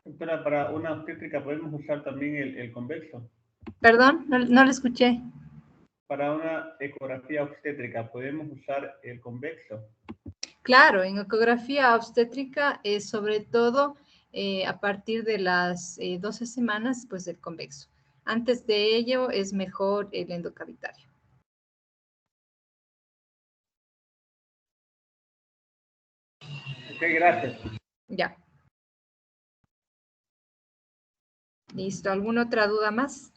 Doctora, para una obstétrica podemos usar también el convexo. Perdón, no lo escuché. Para una ecografía obstétrica podemos usar el convexo. Claro, en ecografía obstétrica sobre todo a partir de las 12 semanas, pues el convexo. Antes de ello es mejor el endocavitario. Ok, gracias. Ya. Listo, ¿alguna otra duda más?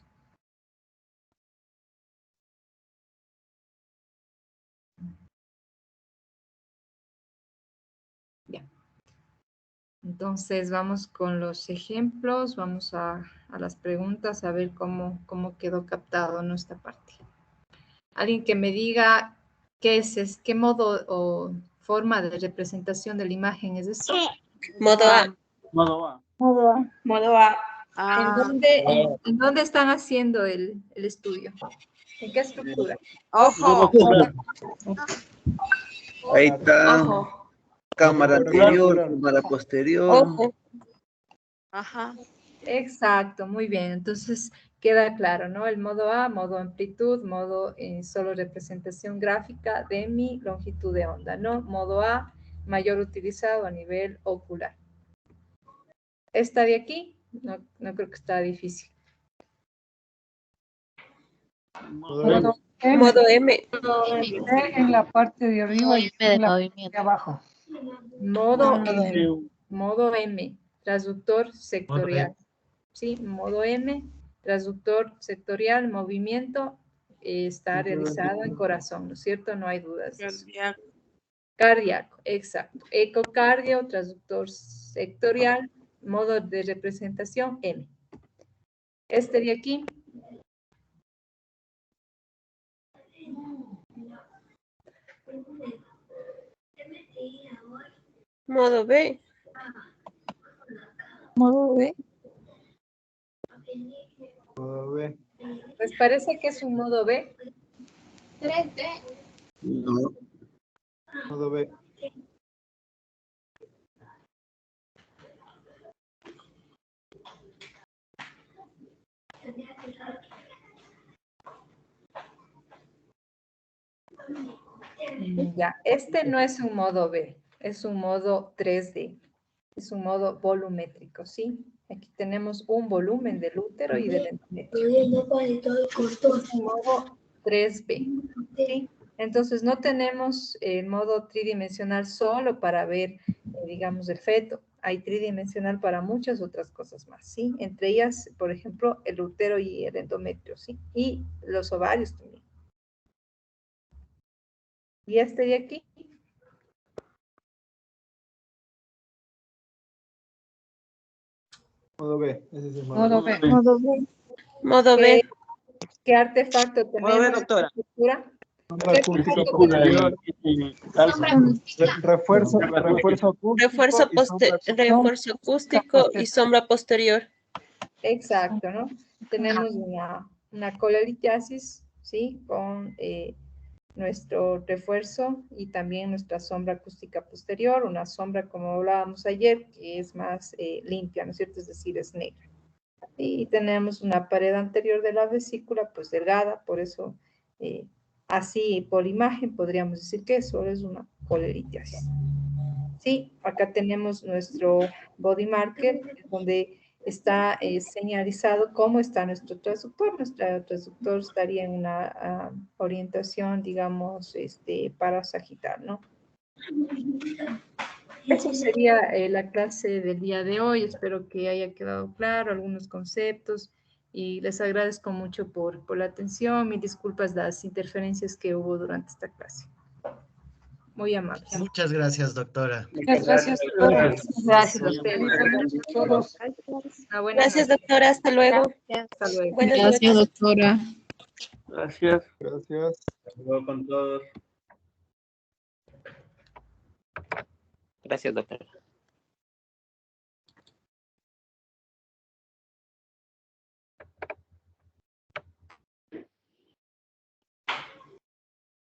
Ya. Entonces vamos con los ejemplos, vamos a las preguntas, a ver cómo quedó captado nuestra parte. Alguien que me diga qué modo o forma de representación de la imagen es eso. Modo A. Modo A. Modo A. Modo A. ¿En dónde están haciendo el estudio? ¿En qué estructura? Ojo. Ahí está. Ojo. Cámara anterior, cámara posterior. Ojo. Ajá. Exacto, muy bien. Entonces queda claro, ¿no? El modo A, modo amplitud, modo solo representación gráfica de mi longitud de onda, ¿no? Modo A, mayor utilizado a nivel ocular. ¿Esta de aquí? No creo que está difícil. Modo M. En la parte de arriba y en la parte de abajo. Modo M, transductor sectorial. Sí, modo M, transductor sectorial, movimiento, está realizado en corazón, ¿no es cierto? No hay dudas. Cardíaco, exacto. Ecocardio, transductor sectorial, modo de representación M. Este de aquí. Modo B. Modo B. Modo B. Pues parece que es un modo B. 3D. No. Modo B. Ya, este no es un modo B, es un modo 3D. Es un modo volumétrico, ¿sí? Aquí tenemos un volumen del útero y del endometrio. Es un modo 3B, ¿sí? Entonces, no tenemos el modo tridimensional solo para ver, digamos, el feto. Hay tridimensional para muchas otras cosas más, ¿sí? Entre ellas, por ejemplo, el útero y el endometrio, ¿sí? Y los ovarios también. ¿Y este de aquí? Modo B. Ese es el Modo B. Modo B. Modo B. ¿Qué artefacto tenemos? Modo B, doctora. Sombra acústica posterior. Refuerzo acústico. Refuerzo acústico y sombra posterior. Exacto, ¿no? Tenemos una colelitiasis, ¿sí? Con nuestro refuerzo y también nuestra sombra acústica posterior, una sombra, como hablábamos ayer, que es más limpia, ¿no es cierto? Es decir, es negra. Y tenemos una pared anterior de la vesícula, pues delgada, por eso así por imagen podríamos decir que eso es una colelitiasis. Sí, acá tenemos nuestro body marker, donde está señalizado cómo está nuestro transductor. Nuestro transductor estaría en una orientación, digamos, parasagital, ¿no? Eso sería la clase del día de hoy. Espero que haya quedado claro algunos conceptos y les agradezco mucho por la atención. Mis disculpas las interferencias que hubo durante esta clase. Muy amables. Muchas gracias, doctora. Muchas gracias, doctora. Gracias a ustedes. Gracias, doctora. Hasta luego. Hasta luego. Buenas Gracias, noches. doctora. Gracias. Gracias. Hasta luego con todos. Gracias, doctora.